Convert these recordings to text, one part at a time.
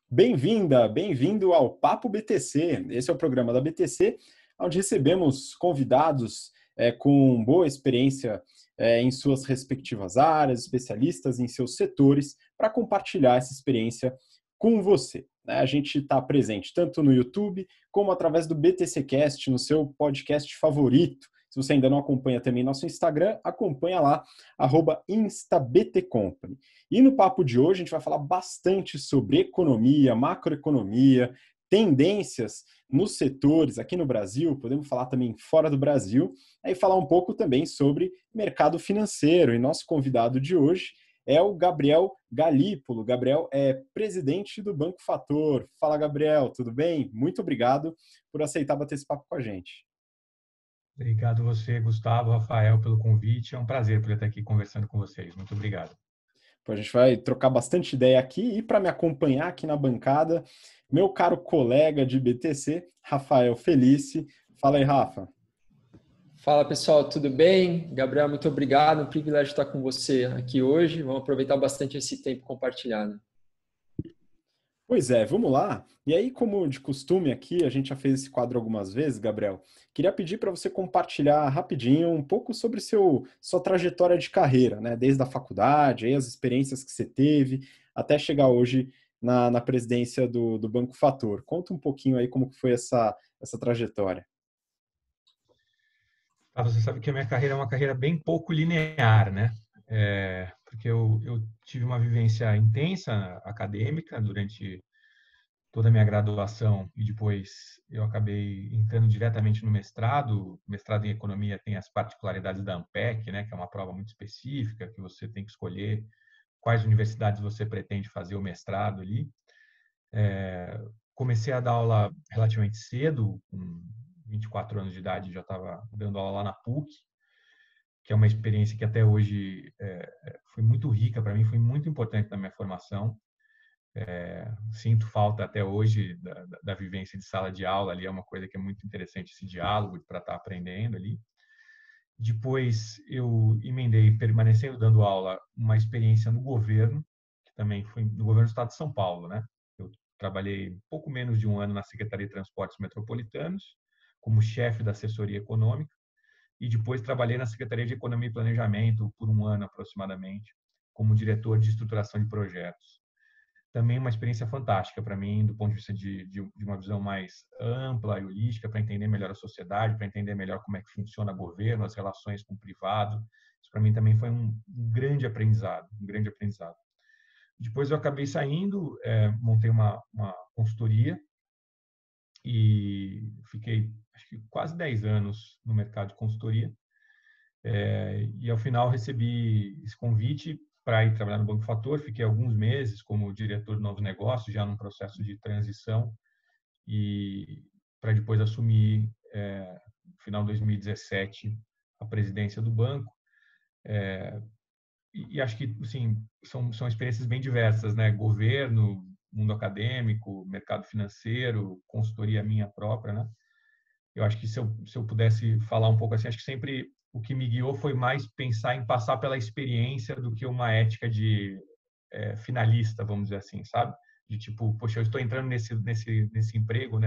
Bem-vinda, bem-vindo ao Papo BTC. Esse é o programa da BTC, onde recebemos convidados com boa experiência em suas respectivas áreas, especialistas em seus setores, para compartilhar essa experiência com você. A gente está presente tanto no YouTube como através do BTC Cast, no seu podcast favorito. Se você ainda não acompanha também nosso Instagram, acompanha lá, @instabtcompany. E no papo de hoje a gente vai falar bastante sobre economia, macroeconomia, tendências nos setores aqui no Brasil, podemos falar também fora do Brasil, aí falar um pouco também sobre mercado financeiro. E nosso convidado de hoje é o Gabriel Galípolo. Gabriel é presidente do Banco Fator. Fala, Gabriel, tudo bem? Muito obrigado por aceitar bater esse papo com a gente. Obrigado você, Gustavo, Rafael, pelo convite. É um prazer poder estar aqui conversando com vocês. Muito obrigado. A gente vai trocar bastante ideia aqui e para me acompanhar aqui na bancada, meu caro colega de BTC, Rafael Felice. Fala aí, Rafa. Fala pessoal, tudo bem? Gabriel, muito obrigado. Um privilégio estar com você aqui hoje. Vamos aproveitar bastante esse tempo compartilhado. Pois é, vamos lá. E aí, como de costume aqui, a gente já fez esse quadro algumas vezes, Gabriel. Queria pedir para você compartilhar rapidinho um pouco sobre sua trajetória de carreira, né? Desde a faculdade, aí as experiências que você teve, até chegar hoje na presidência do Banco Fator. Conta um pouquinho aí como que foi essa trajetória. Você sabe que a minha carreira é uma carreira bem pouco linear, né? Porque eu tive uma vivência intensa acadêmica durante toda a minha graduação e depois eu acabei entrando diretamente no mestrado. O mestrado em economia tem as particularidades da ANPEC, né? Que é uma prova muito específica, que você tem que escolher quais universidades você pretende fazer o mestrado ali. Comecei a dar aula relativamente cedo, com 24 anos de idade, já estava dando aula lá na PUC, que é uma experiência que até hoje foi muito rica para mim, foi muito importante na minha formação. Sinto falta até hoje da vivência de sala de aula ali, é uma coisa que é muito interessante, esse diálogo para estar aprendendo ali. Depois eu emendei, permanecendo dando aula, uma experiência no governo, que também foi no governo do estado de São Paulo, né? Eu trabalhei pouco menos de um ano na Secretaria de Transportes Metropolitanos, como chefe da assessoria econômica, e depois trabalhei na Secretaria de Economia e Planejamento por um ano aproximadamente, como diretor de estruturação de projetos. Também uma experiência fantástica para mim, do ponto de vista de uma visão mais ampla e holística, para entender melhor a sociedade, para entender melhor como é que funciona o governo, as relações com o privado. Isso para mim também foi um grande aprendizado, um grande aprendizado. Depois eu acabei saindo, montei uma consultoria e fiquei, acho que quase 10 anos no mercado de consultoria. E ao final recebi esse convite para ir trabalhar no Banco Fator. Fiquei alguns meses como diretor de novos negócios, já num processo de transição, e para depois assumir, no final de 2017, a presidência do banco. E acho que, assim, são experiências bem diversas, né? Governo, mundo acadêmico, mercado financeiro, consultoria minha própria, né? Eu acho que se eu pudesse falar um pouco assim, acho que sempre o que me guiou foi mais pensar em passar pela experiência do que uma ética de finalista, vamos dizer assim, sabe? De tipo, poxa, eu estou entrando nesse emprego,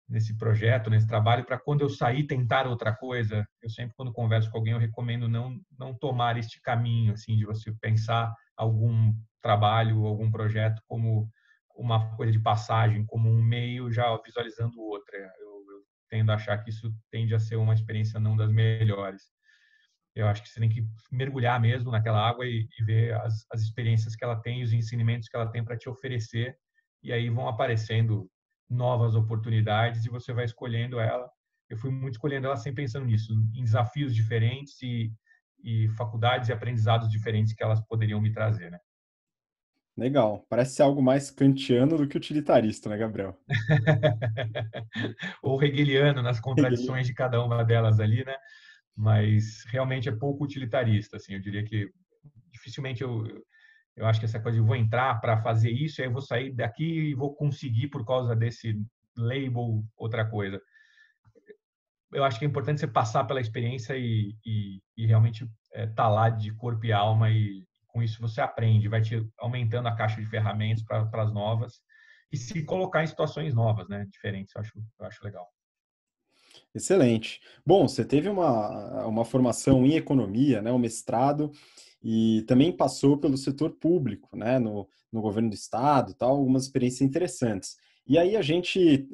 nesse projeto, nesse trabalho, para quando eu sair tentar outra coisa. Eu sempre, quando converso com alguém, eu recomendo não tomar este caminho, assim, de você pensar algum trabalho, algum projeto como uma coisa de passagem, como um meio já visualizando o outro. Eu tendo a achar que isso tende a ser uma experiência não das melhores. Eu acho que você tem que mergulhar mesmo naquela água e ver as experiências que ela tem, os ensinamentos que ela tem para te oferecer, e aí vão aparecendo novas oportunidades e você vai escolhendo ela. Eu fui muito escolhendo ela sempre pensando nisso, em desafios diferentes e faculdades e aprendizados diferentes que elas poderiam me trazer, né? Legal. Parece ser algo mais kantiano do que utilitarista, né, Gabriel? Ou hegeliano nas contradições de cada uma delas ali, né? Mas realmente é pouco utilitarista, assim. Eu diria que dificilmente eu acho que essa coisa de vou entrar para fazer isso, e aí eu vou sair daqui e vou conseguir por causa desse label outra coisa. Eu acho que é importante você passar pela experiência e realmente estar lá de corpo e alma e Com isso você aprende, vai te aumentando a caixa de ferramentas para as novas e se colocar em situações novas, né, diferentes, eu acho legal. Excelente. Bom, você teve uma formação em economia, né, um mestrado, e também passou pelo setor público, né, no governo do estado, e tal, algumas experiências interessantes. E aí a gente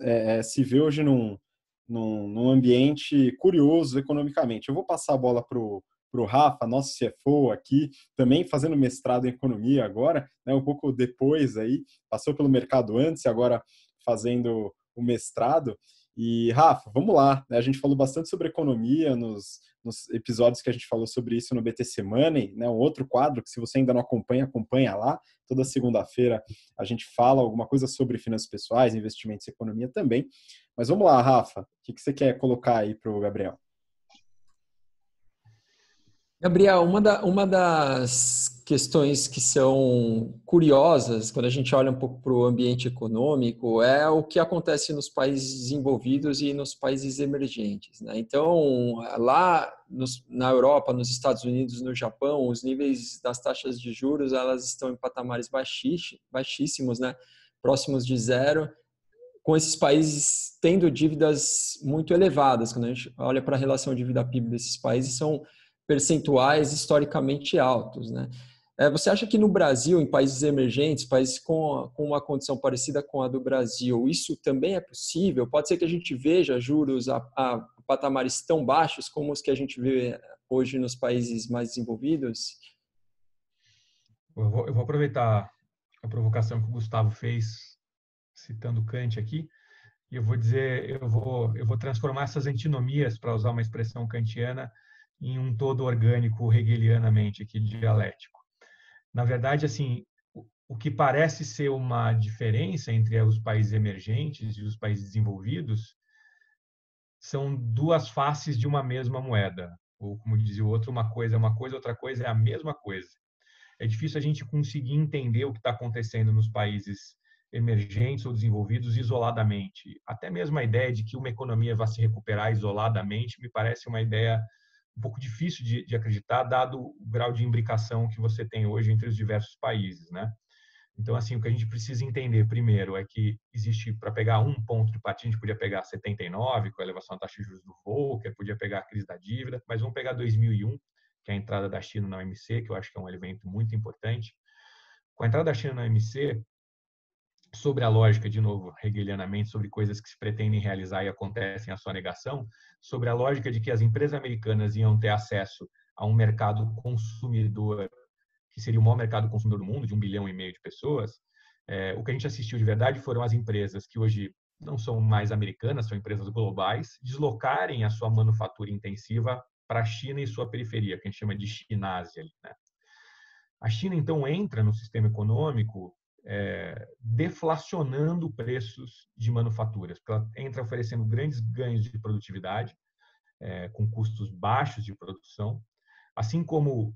se vê hoje num ambiente curioso economicamente. Eu vou passar a bola para o Rafa, nosso CFO aqui, também fazendo mestrado em economia agora, né, um pouco depois aí, passou pelo mercado antes e agora fazendo o mestrado. E, Rafa, vamos lá, né? A gente falou bastante sobre economia nos episódios que a gente falou sobre isso no BTC Money, né? Um outro quadro que, se você ainda não acompanha, acompanha lá. Toda segunda-feira a gente fala alguma coisa sobre finanças pessoais, investimentos e economia também. Mas vamos lá, Rafa, o que você quer colocar aí para o Gabriel? Gabriel, uma das questões que são curiosas quando a gente olha um pouco para o ambiente econômico é o que acontece nos países desenvolvidos e nos países emergentes, né? Então, lá na Europa, nos Estados Unidos, no Japão, os níveis das taxas de juros elas estão em patamares baixíssimos, né? Próximos de zero, com esses países tendo dívidas muito elevadas. Quando a gente olha para a relação dívida-PIB desses países, são percentuais historicamente altos, né? Você acha que no Brasil, em países emergentes, países com uma condição parecida com a do Brasil, isso também é possível? Pode ser que a gente veja juros a patamares tão baixos como os que a gente vê hoje nos países mais desenvolvidos? Eu vou aproveitar a provocação que o Gustavo fez, citando Kant aqui, e eu vou dizer, eu vou transformar essas antinomias, para usar uma expressão kantiana, em um todo orgânico hegelianamente aqui, dialético. Na verdade, assim, o que parece ser uma diferença entre os países emergentes e os países desenvolvidos são duas faces de uma mesma moeda. Ou, como dizia o outro, uma coisa é uma coisa, outra coisa é a mesma coisa. É difícil a gente conseguir entender o que está acontecendo nos países emergentes ou desenvolvidos isoladamente. Até mesmo a ideia de que uma economia vai se recuperar isoladamente me parece uma ideia um pouco difícil de acreditar, dado o grau de imbricação que você tem hoje entre os diversos países, né? Então, assim, o que a gente precisa entender primeiro é que existe, para pegar um ponto de partida, a gente podia pegar 79, com a elevação da taxa de juros do Volcker, podia pegar a crise da dívida, mas vamos pegar 2001, que é a entrada da China na OMC, que eu acho que é um evento muito importante. Com a entrada da China na OMC, sobre a lógica, de novo, hegelianamente, sobre coisas que se pretendem realizar e acontecem a sua negação, sobre a lógica de que as empresas americanas iam ter acesso a um mercado consumidor, que seria o maior mercado consumidor do mundo, de 1,5 bilhão de pessoas, o que a gente assistiu de verdade foram as empresas que hoje não são mais americanas, são empresas globais, deslocarem a sua manufatura intensiva para a China e sua periferia, que a gente chama de Chinásia. Né? A China, então, entra no sistema econômico deflacionando preços de manufaturas. Ela entra oferecendo grandes ganhos de produtividade, com custos baixos de produção, assim como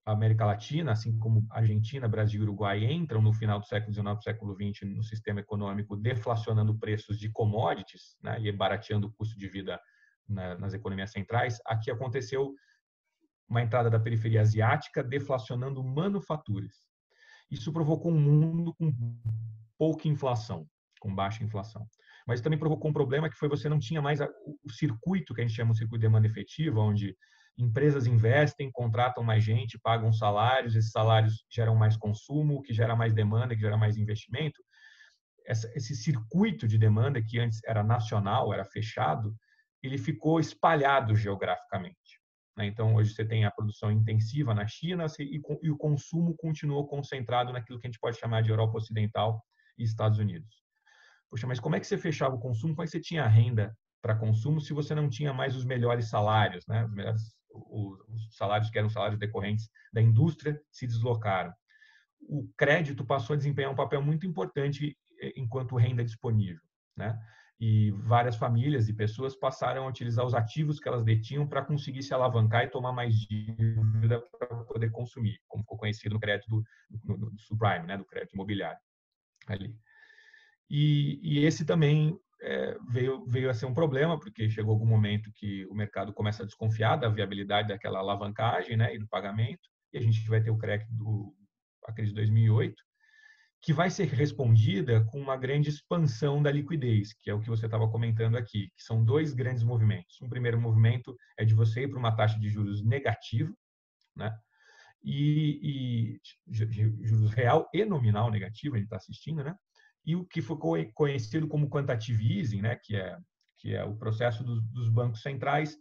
a América Latina, assim como Argentina, Brasil e Uruguai entram no final do século XIX, do século XX, no sistema econômico, deflacionando preços de commodities, né, e barateando o custo de vida nas economias centrais. Aqui aconteceu uma entrada da periferia asiática, deflacionando manufaturas. Isso provocou um mundo com pouca inflação, com baixa inflação. Mas também provocou um problema que foi você não tinha mais o circuito, que a gente chama de circuito de demanda efetiva, onde empresas investem, contratam mais gente, pagam salários, esses salários geram mais consumo, que gera mais demanda, que gera mais investimento. Esse circuito de demanda, que antes era nacional, era fechado, ele ficou espalhado geograficamente. Então, hoje você tem a produção intensiva na China e o consumo continuou concentrado naquilo que a gente pode chamar de Europa Ocidental e Estados Unidos. Poxa, mas como é que você fechava o consumo? Como é que você tinha renda para consumo se você não tinha mais os melhores salários, né? Os salários que eram salários decorrentes da indústria se deslocaram. O crédito passou a desempenhar um papel muito importante enquanto renda disponível, né? E várias famílias e pessoas passaram a utilizar os ativos que elas detinham para conseguir se alavancar e tomar mais dívida para poder consumir, como ficou conhecido no crédito do subprime, né? Do crédito imobiliário ali. E esse também veio a ser um problema, porque chegou algum momento que o mercado começa a desconfiar da viabilidade daquela alavancagem, né, e do pagamento, e a gente vai ter o crack a crise de 2008, que vai ser respondida com uma grande expansão da liquidez, que é o que você estava comentando aqui, que são dois grandes movimentos. Um primeiro movimento é de você ir para uma taxa de juros negativa, né? E juros real e nominal negativo, a gente está assistindo, né? E o que ficou conhecido como quantitative easing, né? Que é o processo dos bancos centrais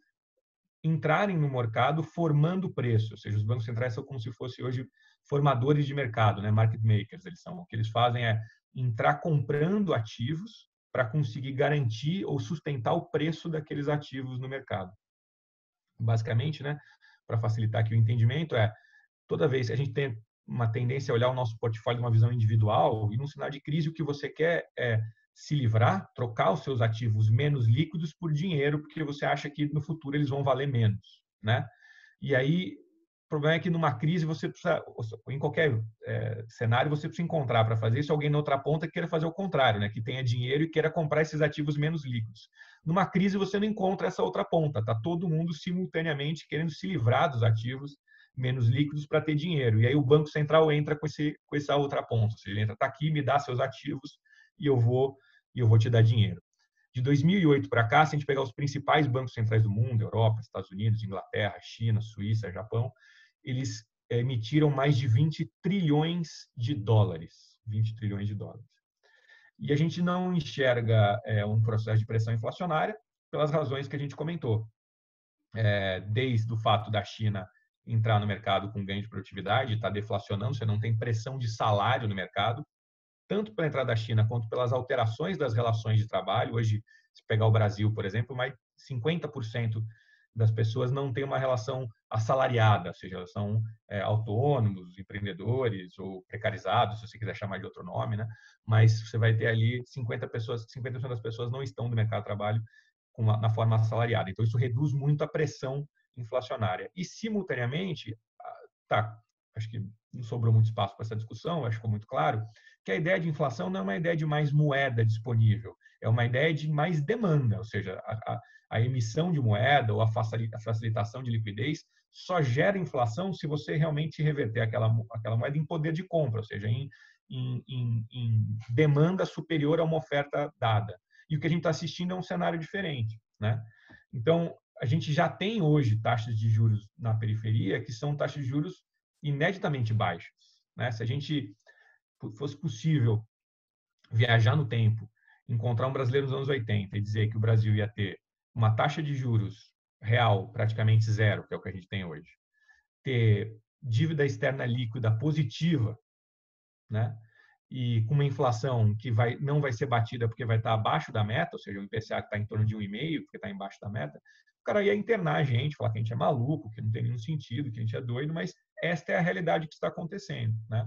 entrarem no mercado formando preço, ou seja, os bancos centrais são como se fossem hoje formadores de mercado, né? Market makers, eles são. O que eles fazem é entrar comprando ativos para conseguir garantir ou sustentar o preço daqueles ativos no mercado. Basicamente, né? Para facilitar aqui o entendimento, toda vez que a gente tem uma tendência a olhar o nosso portfólio de uma visão individual, e num cenário de crise o que você quer é se livrar, trocar os seus ativos menos líquidos por dinheiro, porque você acha que no futuro eles vão valer menos, né? E aí, o problema é que numa crise você precisa, em qualquer cenário, você precisa encontrar para fazer isso alguém na outra ponta que queira fazer o contrário, né? Que tenha dinheiro e queira comprar esses ativos menos líquidos. Numa crise você não encontra essa outra ponta, tá todo mundo simultaneamente querendo se livrar dos ativos menos líquidos para ter dinheiro. E aí o Banco Central entra com essa outra ponta, ou seja, ele entra, tá aqui, me dá seus ativos e eu vou te dar dinheiro. De 2008 para cá, se a gente pegar os principais bancos centrais do mundo, Europa, Estados Unidos, Inglaterra, China, Suíça, Japão, eles emitiram mais de 20 trilhões de dólares. 20 trilhões de dólares. E a gente não enxerga um processo de pressão inflacionária pelas razões que a gente comentou. Desde o fato da China entrar no mercado com ganho de produtividade, está deflacionando, você não tem pressão de salário no mercado, tanto pela entrada da China quanto pelas alterações das relações de trabalho. Hoje, se pegar o Brasil, por exemplo, mais 50% das pessoas não têm uma relação assalariada, ou seja, elas são autônomos, empreendedores ou precarizados, se você quiser chamar de outro nome, né? Mas você vai ter ali 50% das pessoas não estão no mercado de trabalho na forma assalariada. Então, isso reduz muito a pressão inflacionária. E, simultaneamente, acho que não sobrou muito espaço para essa discussão, acho que ficou muito claro, que a ideia de inflação não é uma ideia de mais moeda disponível, é uma ideia de mais demanda, ou seja, a emissão de moeda ou a facilitação de liquidez só gera inflação se você realmente reverter aquela moeda em poder de compra, ou seja, em demanda superior a uma oferta dada. E o que a gente está assistindo é um cenário diferente, né? Então, a gente já tem hoje taxas de juros na periferia que são taxas de juros ineditamente baixas, né? Se a gente fosse possível viajar no tempo, encontrar um brasileiro nos anos 80 e dizer que o Brasil ia ter uma taxa de juros real praticamente zero, que é o que a gente tem hoje, ter dívida externa líquida positiva, né? E com uma inflação que não vai ser batida porque vai estar abaixo da meta, ou seja, o IPCA que está em torno de 1,5, porque está embaixo da meta, o cara ia internar a gente, falar que a gente é maluco, que não tem nenhum sentido, que a gente é doido, mas esta é a realidade que está acontecendo, né?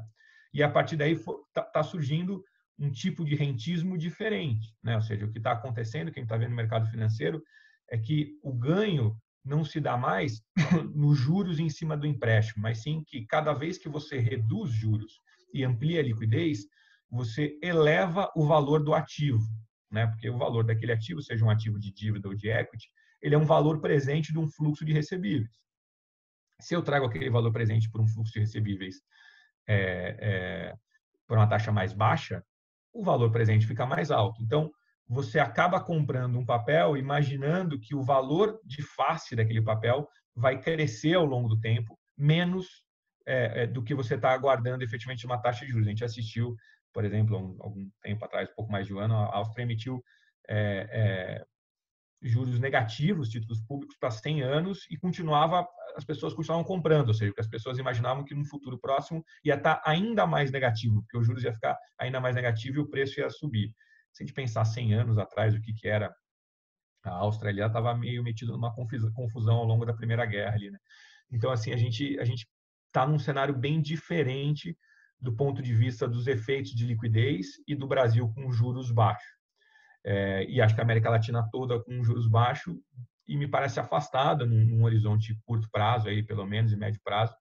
E a partir daí está surgindo um tipo de rentismo diferente, né? Ou seja, o que está acontecendo, quem está vendo no mercado financeiro, é que o ganho não se dá mais nos juros em cima do empréstimo, mas sim que cada vez que você reduz juros e amplia a liquidez, você eleva o valor do ativo, né? Porque o valor daquele ativo, seja um ativo de dívida ou de equity, ele é um valor presente de um fluxo de recebíveis. Se eu trago aquele valor presente por um fluxo de recebíveis por uma taxa mais baixa, o valor presente fica mais alto. Então, você acaba comprando um papel imaginando que o valor de face daquele papel vai crescer ao longo do tempo, menos do que você está aguardando efetivamente uma taxa de juros. A gente assistiu, por exemplo, algum tempo atrás, um pouco mais de um ano, a Áustria emitiu juros negativos, títulos públicos, para 100 anos e as pessoas continuavam comprando, ou seja, porque as pessoas imaginavam que no futuro próximo ia estar ainda mais negativo, porque os juros ia ficar ainda mais negativo e o preço ia subir. Se a gente pensar 100 anos atrás, o que era a Áustria, ela estava meio metida numa confusão ao longo da Primeira Guerra ali, né? Então, assim, a gente está num cenário bem diferente do ponto de vista dos efeitos de liquidez e do Brasil com juros baixos. E acho que a América Latina toda com juros baixos e me parece afastada num horizonte curto prazo, aí, pelo menos, e médio prazo,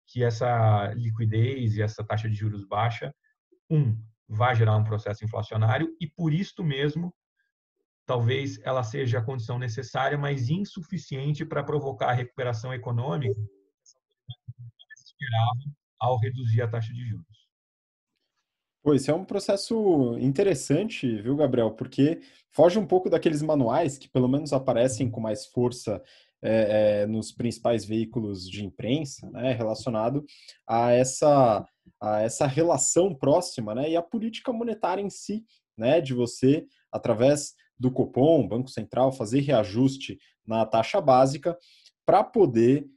que essa liquidez e essa taxa de juros baixa, vai gerar um processo inflacionário e, por isto mesmo, talvez ela seja a condição necessária, mas insuficiente para provocar a recuperação econômica esperavam ao reduzir a taxa de juros. Pô, esse é um processo interessante, viu, Gabriel? Porque foge um pouco daqueles manuais que pelo menos aparecem com mais força nos principais veículos de imprensa, né, relacionado a essa relação próxima, né, e a política monetária em si, né, de você, através do Copom, Banco Central, fazer reajuste na taxa básica para poder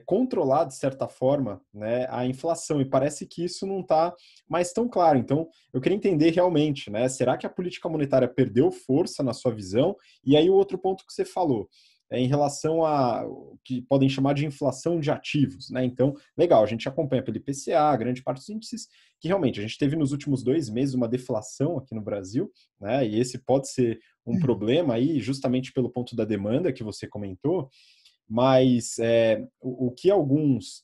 controlar, de certa forma, né, a inflação. E parece que isso não está mais tão claro. Então, eu queria entender realmente, né, será que a política monetária perdeu força na sua visão? E aí o outro ponto que você falou, em relação a o que podem chamar de inflação de ativos, né? Então, legal, a gente acompanha pelo IPCA, grande parte dos índices, que realmente a gente teve nos últimos 2 meses uma deflação aqui no Brasil, né? E esse pode ser um problema aí, justamente pelo ponto da demanda que você comentou, mas o que algumas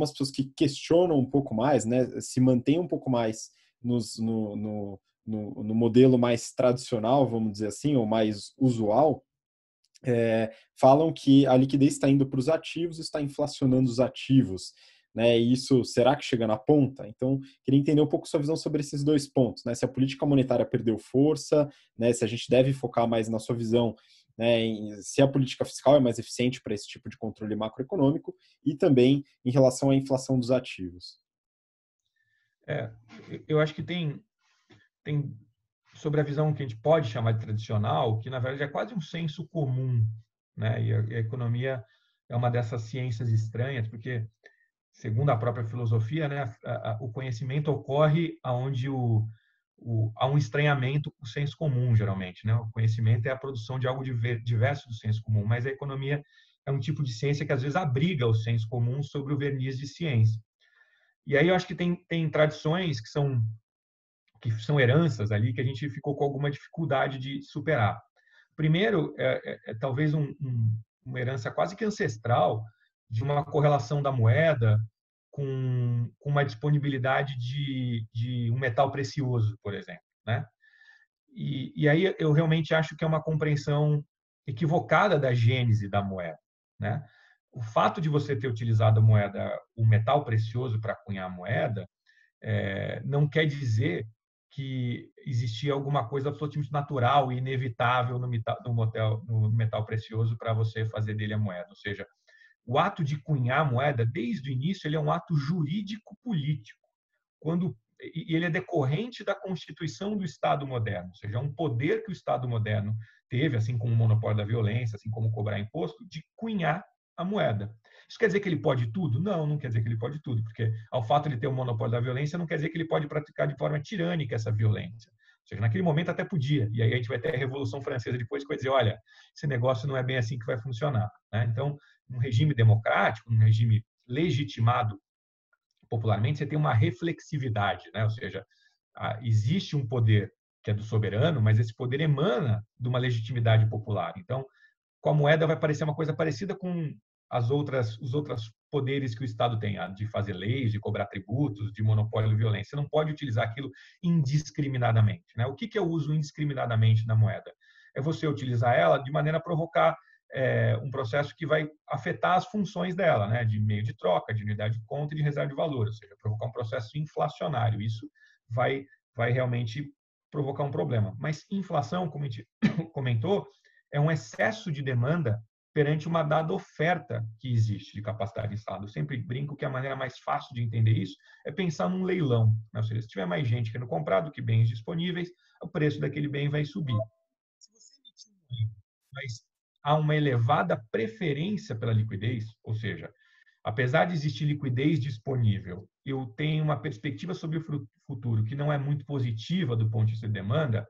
pessoas que questionam um pouco mais, né, se mantêm um pouco mais no modelo mais tradicional, vamos dizer assim, ou mais usual, falam que a liquidez está indo para os ativos, está inflacionando os ativos. Né, e isso, será que chega na ponta? Então, queria entender um pouco sua visão sobre esses dois pontos, né? Se a política monetária perdeu força, né, se a gente deve focar mais na sua visão, né, se a política fiscal é mais eficiente para esse tipo de controle macroeconômico e também em relação à inflação dos ativos. Eu acho que tem sobre a visão que a gente pode chamar de tradicional, que na verdade é quase um senso comum, né? E a economia é uma dessas ciências estranhas, porque segundo a própria filosofia, né, o conhecimento ocorre aonde há um estranhamento com o senso comum, geralmente. Né? O conhecimento é a produção de algo diverso do senso comum, mas a economia é um tipo de ciência que às vezes abriga o senso comum sobre o verniz de ciência. E aí eu acho que tem tradições que são heranças ali que a gente ficou com alguma dificuldade de superar. Primeiro, talvez uma herança quase que ancestral de uma correlação da moeda com uma disponibilidade de um metal precioso, por exemplo. Né? E aí eu realmente acho que é uma compreensão equivocada da gênese da moeda. Né? O fato de você ter utilizado a moeda, o metal precioso para cunhar a moeda, não quer dizer que existia alguma coisa absolutamente natural e inevitável no metal precioso para você fazer dele a moeda. Ou seja, o ato de cunhar a moeda, desde o início, ele é um ato jurídico-político. E ele é decorrente da constituição do Estado moderno, ou seja, é um poder que o Estado moderno teve, assim como o monopólio da violência, assim como cobrar imposto, de cunhar a moeda. Isso quer dizer que ele pode tudo? Não, não quer dizer que ele pode tudo, porque ao fato de ter o monopólio da violência, não quer dizer que ele pode praticar de forma tirânica essa violência. Ou seja, naquele momento até podia. E aí a gente vai ter a Revolução Francesa depois que vai dizer, olha, esse negócio não é bem assim que vai funcionar. Né? Então, num regime democrático, num regime legitimado popularmente, você tem uma reflexividade, né? Ou seja, existe um poder que é do soberano, mas esse poder emana de uma legitimidade popular. Então, com a moeda vai parecer uma coisa parecida com os outros poderes que o Estado tem, de fazer leis, de cobrar tributos, de monopólio de violência. Você não pode utilizar aquilo indiscriminadamente. Né? O que é o uso indiscriminadamente da moeda? É você utilizar ela de maneira a provocar um processo que vai afetar as funções dela, né? De meio de troca, de unidade de conta e de reserva de valor, ou seja, provocar um processo inflacionário. Isso vai realmente provocar um problema. Mas inflação, como a gente comentou, é um excesso de demanda perante uma dada oferta que existe de capacidade de Estado. Eu sempre brinco que a maneira mais fácil de entender isso é pensar num leilão. Né? Ou seja, se tiver mais gente querendo comprar do que bens disponíveis, o preço daquele bem vai subir. Se você emitir um leilão, mas há uma elevada preferência pela liquidez, ou seja, apesar de existir liquidez disponível, eu tenho uma perspectiva sobre o futuro que não é muito positiva do ponto de vista de demanda,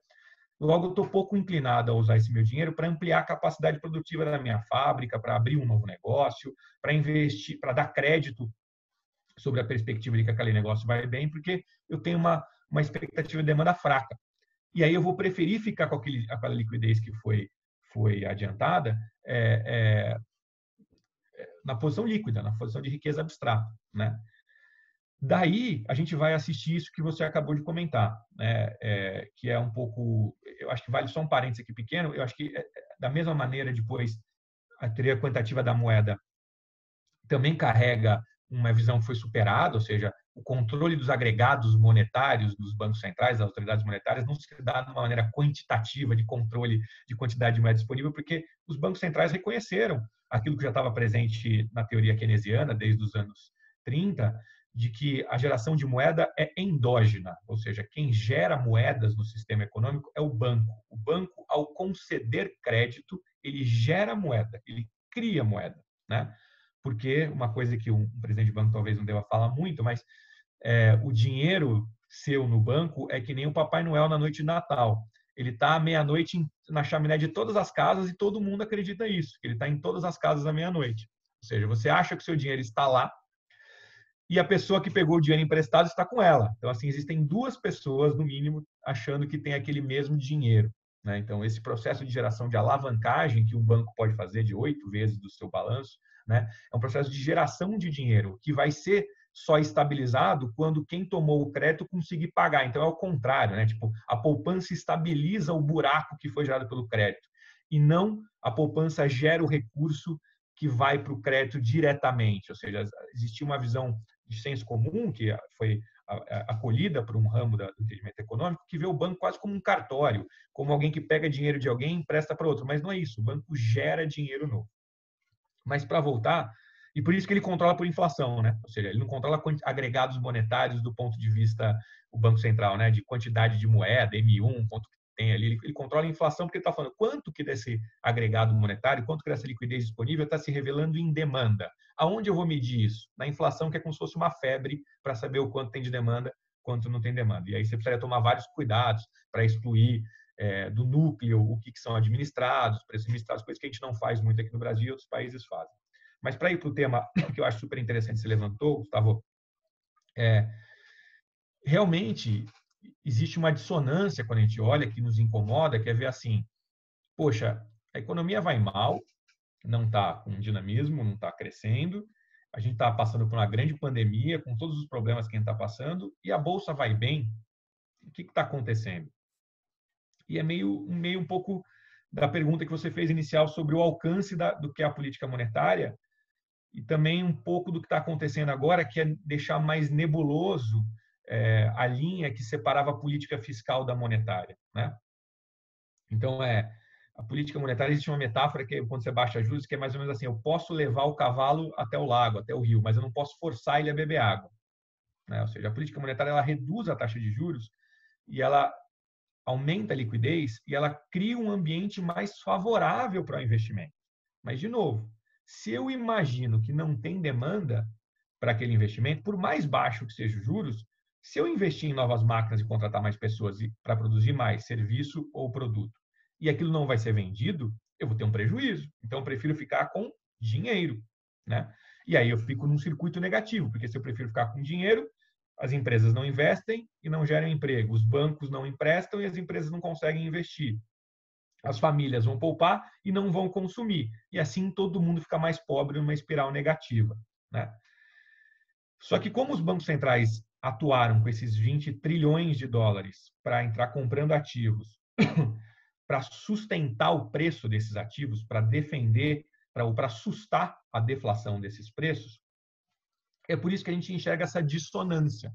logo eu estou pouco inclinado a usar esse meu dinheiro para ampliar a capacidade produtiva da minha fábrica, para abrir um novo negócio, para investir, para dar crédito sobre a perspectiva de que aquele negócio vai bem, porque eu tenho uma expectativa de demanda fraca. E aí eu vou preferir ficar com aquela liquidez que foi adiantada na posição líquida, na posição de riqueza abstrata. Né? Daí, a gente vai assistir isso que você acabou de comentar, né? Que é um pouco... Eu acho que vale só um parênteses aqui pequeno. Eu acho que, da mesma maneira, depois, a teoria quantitativa da moeda também carrega uma visão que foi superada, ou seja, o controle dos agregados monetários dos bancos centrais, das autoridades monetárias, não se dá de uma maneira quantitativa de controle de quantidade de moeda disponível, porque os bancos centrais reconheceram aquilo que já estava presente na teoria keynesiana desde os anos 30, de que a geração de moeda é endógena, ou seja, quem gera moedas no sistema econômico é o banco. O banco, ao conceder crédito, ele gera moeda, ele cria moeda, né? Porque uma coisa que um presidente de banco talvez não deva falar muito, mas o dinheiro seu no banco é que nem o Papai Noel na noite de Natal. Ele está à meia-noite na chaminé de todas as casas e todo mundo acredita nisso, que ele está em todas as casas à meia-noite. Ou seja, você acha que o seu dinheiro está lá e a pessoa que pegou o dinheiro emprestado está com ela. Então, assim, existem duas pessoas, no mínimo, achando que tem aquele mesmo dinheiro, né? Então, esse processo de geração de alavancagem que um banco pode fazer de 8 vezes do seu balanço, né, é um processo de geração de dinheiro que vai ser só estabilizado quando quem tomou o crédito conseguir pagar. Então, é o contrário, né? Tipo, a poupança estabiliza o buraco que foi gerado pelo crédito e não a poupança gera o recurso que vai para o crédito diretamente. Ou seja, existia uma visão de senso comum que foi acolhida por um ramo do entendimento econômico que vê o banco quase como um cartório, como alguém que pega dinheiro de alguém e empresta para outro. Mas não é isso. O banco gera dinheiro novo. Mas para voltar, e por isso que ele controla por inflação, né? Ou seja, ele não controla agregados monetários do ponto de vista o Banco Central, né? De quantidade de moeda, M1, quanto que tem ali. Ele controla a inflação porque ele está falando quanto que desse agregado monetário, quanto que dessa liquidez disponível está se revelando em demanda. Aonde eu vou medir isso? Na inflação, que é como se fosse uma febre para saber o quanto tem de demanda, quanto não tem demanda. E aí você precisaria tomar vários cuidados para excluir do núcleo o que são administrados, preços administrados, coisas que a gente não faz muito aqui no Brasil e outros países fazem. Mas para ir para o tema que eu acho super interessante que você levantou, Gustavo, realmente existe uma dissonância quando a gente olha que nos incomoda, que é ver assim, poxa, a economia vai mal, não está com dinamismo, não está crescendo, a gente está passando por uma grande pandemia, com todos os problemas que a gente está passando, e a Bolsa vai bem. O que está acontecendo? E é meio um pouco da pergunta que você fez inicial sobre o alcance do que é a política monetária e também um pouco do que está acontecendo agora, que é deixar mais nebuloso a linha que separava a política fiscal da monetária, né? Então, a política monetária, existe uma metáfora que quando você baixa juros, que é mais ou menos assim, eu posso levar o cavalo até o lago, até o rio, mas eu não posso forçar ele a beber água, né? Ou seja, a política monetária ela reduz a taxa de juros e ela aumenta a liquidez e ela cria um ambiente mais favorável para o investimento. Mas, de novo, se eu imagino que não tem demanda para aquele investimento, por mais baixo que seja os juros, se eu investir em novas máquinas e contratar mais pessoas para produzir mais serviço ou produto, e aquilo não vai ser vendido, eu vou ter um prejuízo. Então, eu prefiro ficar com dinheiro, né? E aí eu fico num circuito negativo, porque se eu prefiro ficar com dinheiro, as empresas não investem e não geram emprego. Os bancos não emprestam e as empresas não conseguem investir. As famílias vão poupar e não vão consumir. E assim todo mundo fica mais pobre numa espiral negativa, né? Só que como os bancos centrais atuaram com esses 20 trilhões de dólares para entrar comprando ativos, para sustentar o preço desses ativos, para defender, para assustar a deflação desses preços, é por isso que a gente enxerga essa dissonância.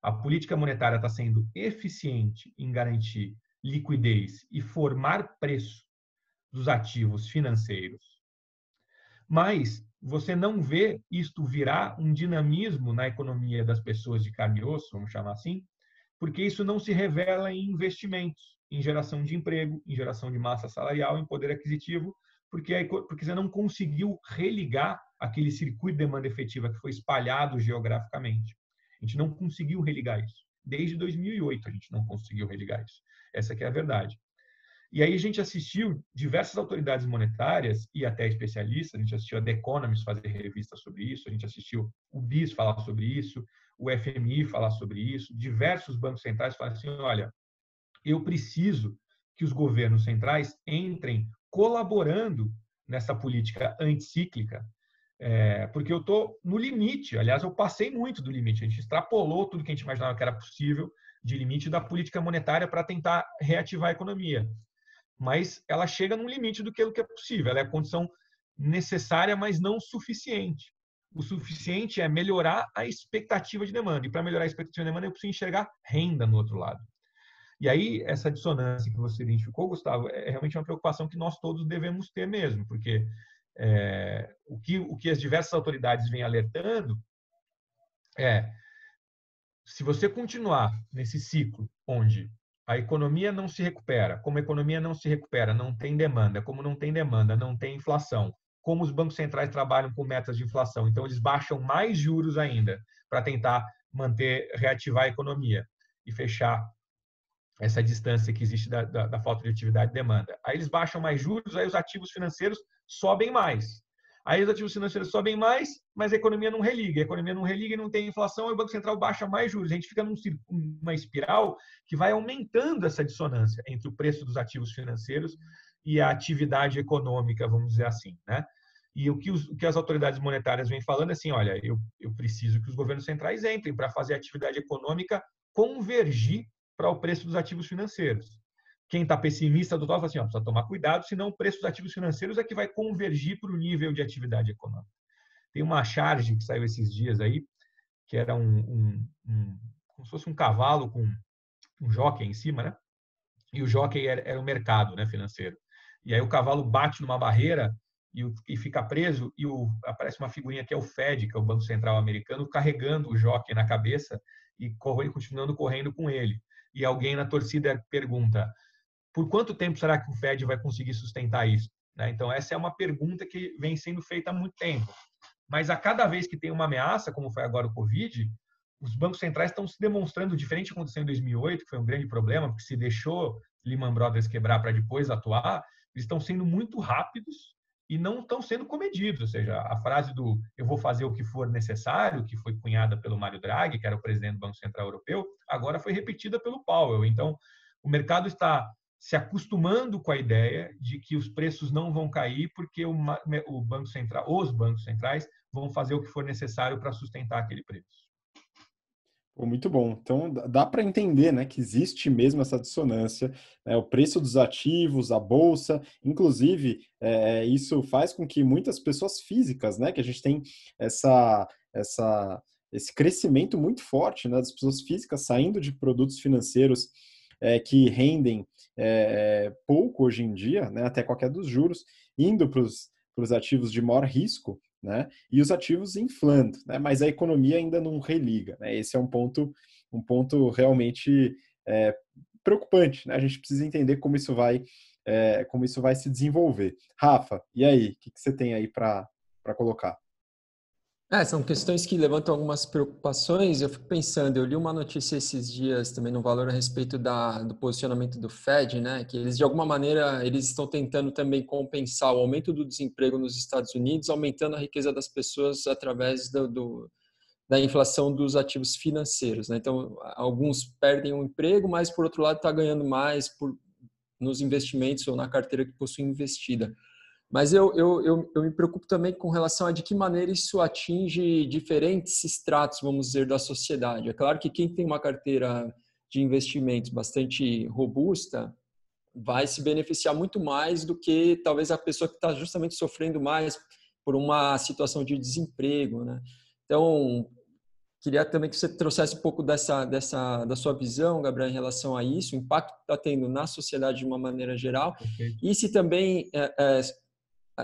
A política monetária está sendo eficiente em garantir liquidez e formar preço dos ativos financeiros, mas você não vê isto virar um dinamismo na economia das pessoas de carne e osso, vamos chamar assim, porque isso não se revela em investimentos, em geração de emprego, em geração de massa salarial, em poder aquisitivo, porque você não conseguiu religar aquele circuito de demanda efetiva que foi espalhado geograficamente. A gente não conseguiu religar isso. Desde 2008 a gente não conseguiu religar isso. Essa que é a verdade. E aí a gente assistiu diversas autoridades monetárias e até especialistas, a gente assistiu a The Economist fazer revista sobre isso, a gente assistiu o BIS falar sobre isso, o FMI falar sobre isso, diversos bancos centrais falam assim, olha, eu preciso que os governos centrais entrem colaborando nessa política anticíclica, porque eu estou no limite, aliás, eu passei muito do limite, a gente extrapolou tudo que a gente imaginava que era possível de limite da política monetária para tentar reativar a economia. Mas ela chega num limite do que é possível, ela é a condição necessária, mas não suficiente. o suficiente é melhorar a expectativa de demanda. E para melhorar a expectativa de demanda, eu preciso enxergar renda no outro lado. E aí, essa dissonância que você identificou, Gustavo, é realmente uma preocupação que nós todos devemos ter mesmo, porque o que as diversas autoridades vêm alertando é, se você continuar nesse ciclo onde a economia não se recupera, como a economia não se recupera, não tem demanda, como não tem demanda, não tem inflação, como os bancos centrais trabalham com metas de inflação, então eles baixam mais juros ainda para tentar reativar a economia e fechar essa distância que existe da falta de atividade e demanda. Aí eles baixam mais juros, aí os ativos financeiros sobem mais. Aí os ativos financeiros sobem mais, mas a economia não religa. A economia não religa e não tem inflação, aí o Banco Central baixa mais juros. A gente fica numa espiral que vai aumentando essa dissonância entre o preço dos ativos financeiros e a atividade econômica, vamos dizer assim, né? E o que as autoridades monetárias vêm falando é assim, olha, eu preciso que os governos centrais entrem para fazer a atividade econômica convergir para o preço dos ativos financeiros. Quem está pessimista do tal fala assim, precisa tomar cuidado, senão o preço dos ativos financeiros é que vai convergir para o nível de atividade econômica. Tem uma charge que saiu esses dias aí, que era como se fosse um cavalo com um jockey em cima, né? E o jockey era o mercado, né, financeiro. E aí o cavalo bate numa barreira e fica preso, e aparece uma figurinha que é o Fed, que é o Banco Central americano, carregando o jockey na cabeça e continuando correndo com ele. E alguém na torcida pergunta, por quanto tempo será que o Fed vai conseguir sustentar isso? Então, essa é uma pergunta que vem sendo feita há muito tempo. Mas a cada vez que tem uma ameaça, como foi agora o Covid, os bancos centrais estão se demonstrando, diferente do que aconteceu em 2008, que foi um grande problema, porque se deixou Lehman Brothers quebrar para depois atuar, eles estão sendo muito rápidos e não estão sendo comedidos. Ou seja, a frase do eu vou fazer o que for necessário, que foi cunhada pelo Mário Draghi, que era o presidente do Banco Central Europeu, agora foi repetida pelo Powell. Então, o mercado está se acostumando com a ideia de que os preços não vão cair porque o Banco Central, os bancos centrais vão fazer o que for necessário para sustentar aquele preço. Muito bom. Então, dá para entender, né, que existe mesmo essa dissonância, né, o preço dos ativos, a bolsa, inclusive, isso faz com que muitas pessoas físicas, né, que a gente tem esse crescimento muito forte, né, das pessoas físicas saindo de produtos financeiros que rendem pouco hoje em dia, né, até qualquer dos juros, indo para os ativos de maior risco, né? E os ativos inflando, né? Mas a economia ainda não religa, né? Esse é um ponto realmente preocupante, né? A gente precisa entender como isso vai se desenvolver. Rafa, e aí? O que você tem aí para colocar? São questões que levantam algumas preocupações. Eu fico pensando, eu li uma notícia esses dias também no Valor a respeito do posicionamento do Fed, né? Que eles, de alguma maneira, eles estão tentando também compensar o aumento do desemprego nos Estados Unidos, aumentando a riqueza das pessoas através da inflação dos ativos financeiros, né? Então, alguns perdem o emprego, mas, por outro lado, está ganhando mais nos investimentos ou na carteira que possui investida. Mas eu me preocupo também com relação a de que maneira isso atinge diferentes estratos, vamos dizer, da sociedade. É claro que quem tem uma carteira de investimentos bastante robusta vai se beneficiar muito mais do que talvez a pessoa que está justamente sofrendo mais por uma situação de desemprego, né? Então, queria também que você trouxesse um pouco da sua visão, Gabriel, em relação a isso, o impacto que está tendo na sociedade de uma maneira geral. Perfeito. E se também...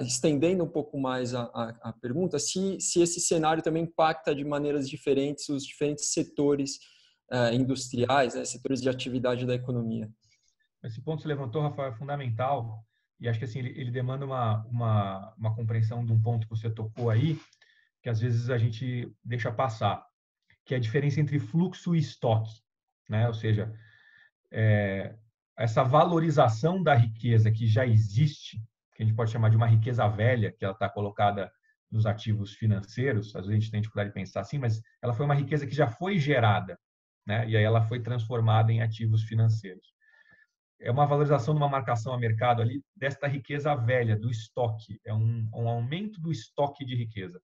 estendendo um pouco mais a pergunta, se esse cenário também impacta de maneiras diferentes os diferentes setores industriais, né, setores de atividade da economia. Esse ponto que você levantou, Rafael, é fundamental e acho que assim, ele demanda uma compreensão de um ponto que você tocou aí, que às vezes a gente deixa passar, que é a diferença entre fluxo e estoque, né? Ou seja, essa valorização da riqueza que já existe, que a gente pode chamar de uma riqueza velha, que ela está colocada nos ativos financeiros, às vezes a gente tem dificuldade de pensar assim, mas ela foi uma riqueza que já foi gerada, né? E aí ela foi transformada em ativos financeiros. É uma valorização de uma marcação a mercado ali desta riqueza velha, do estoque, é um aumento do estoque de riqueza.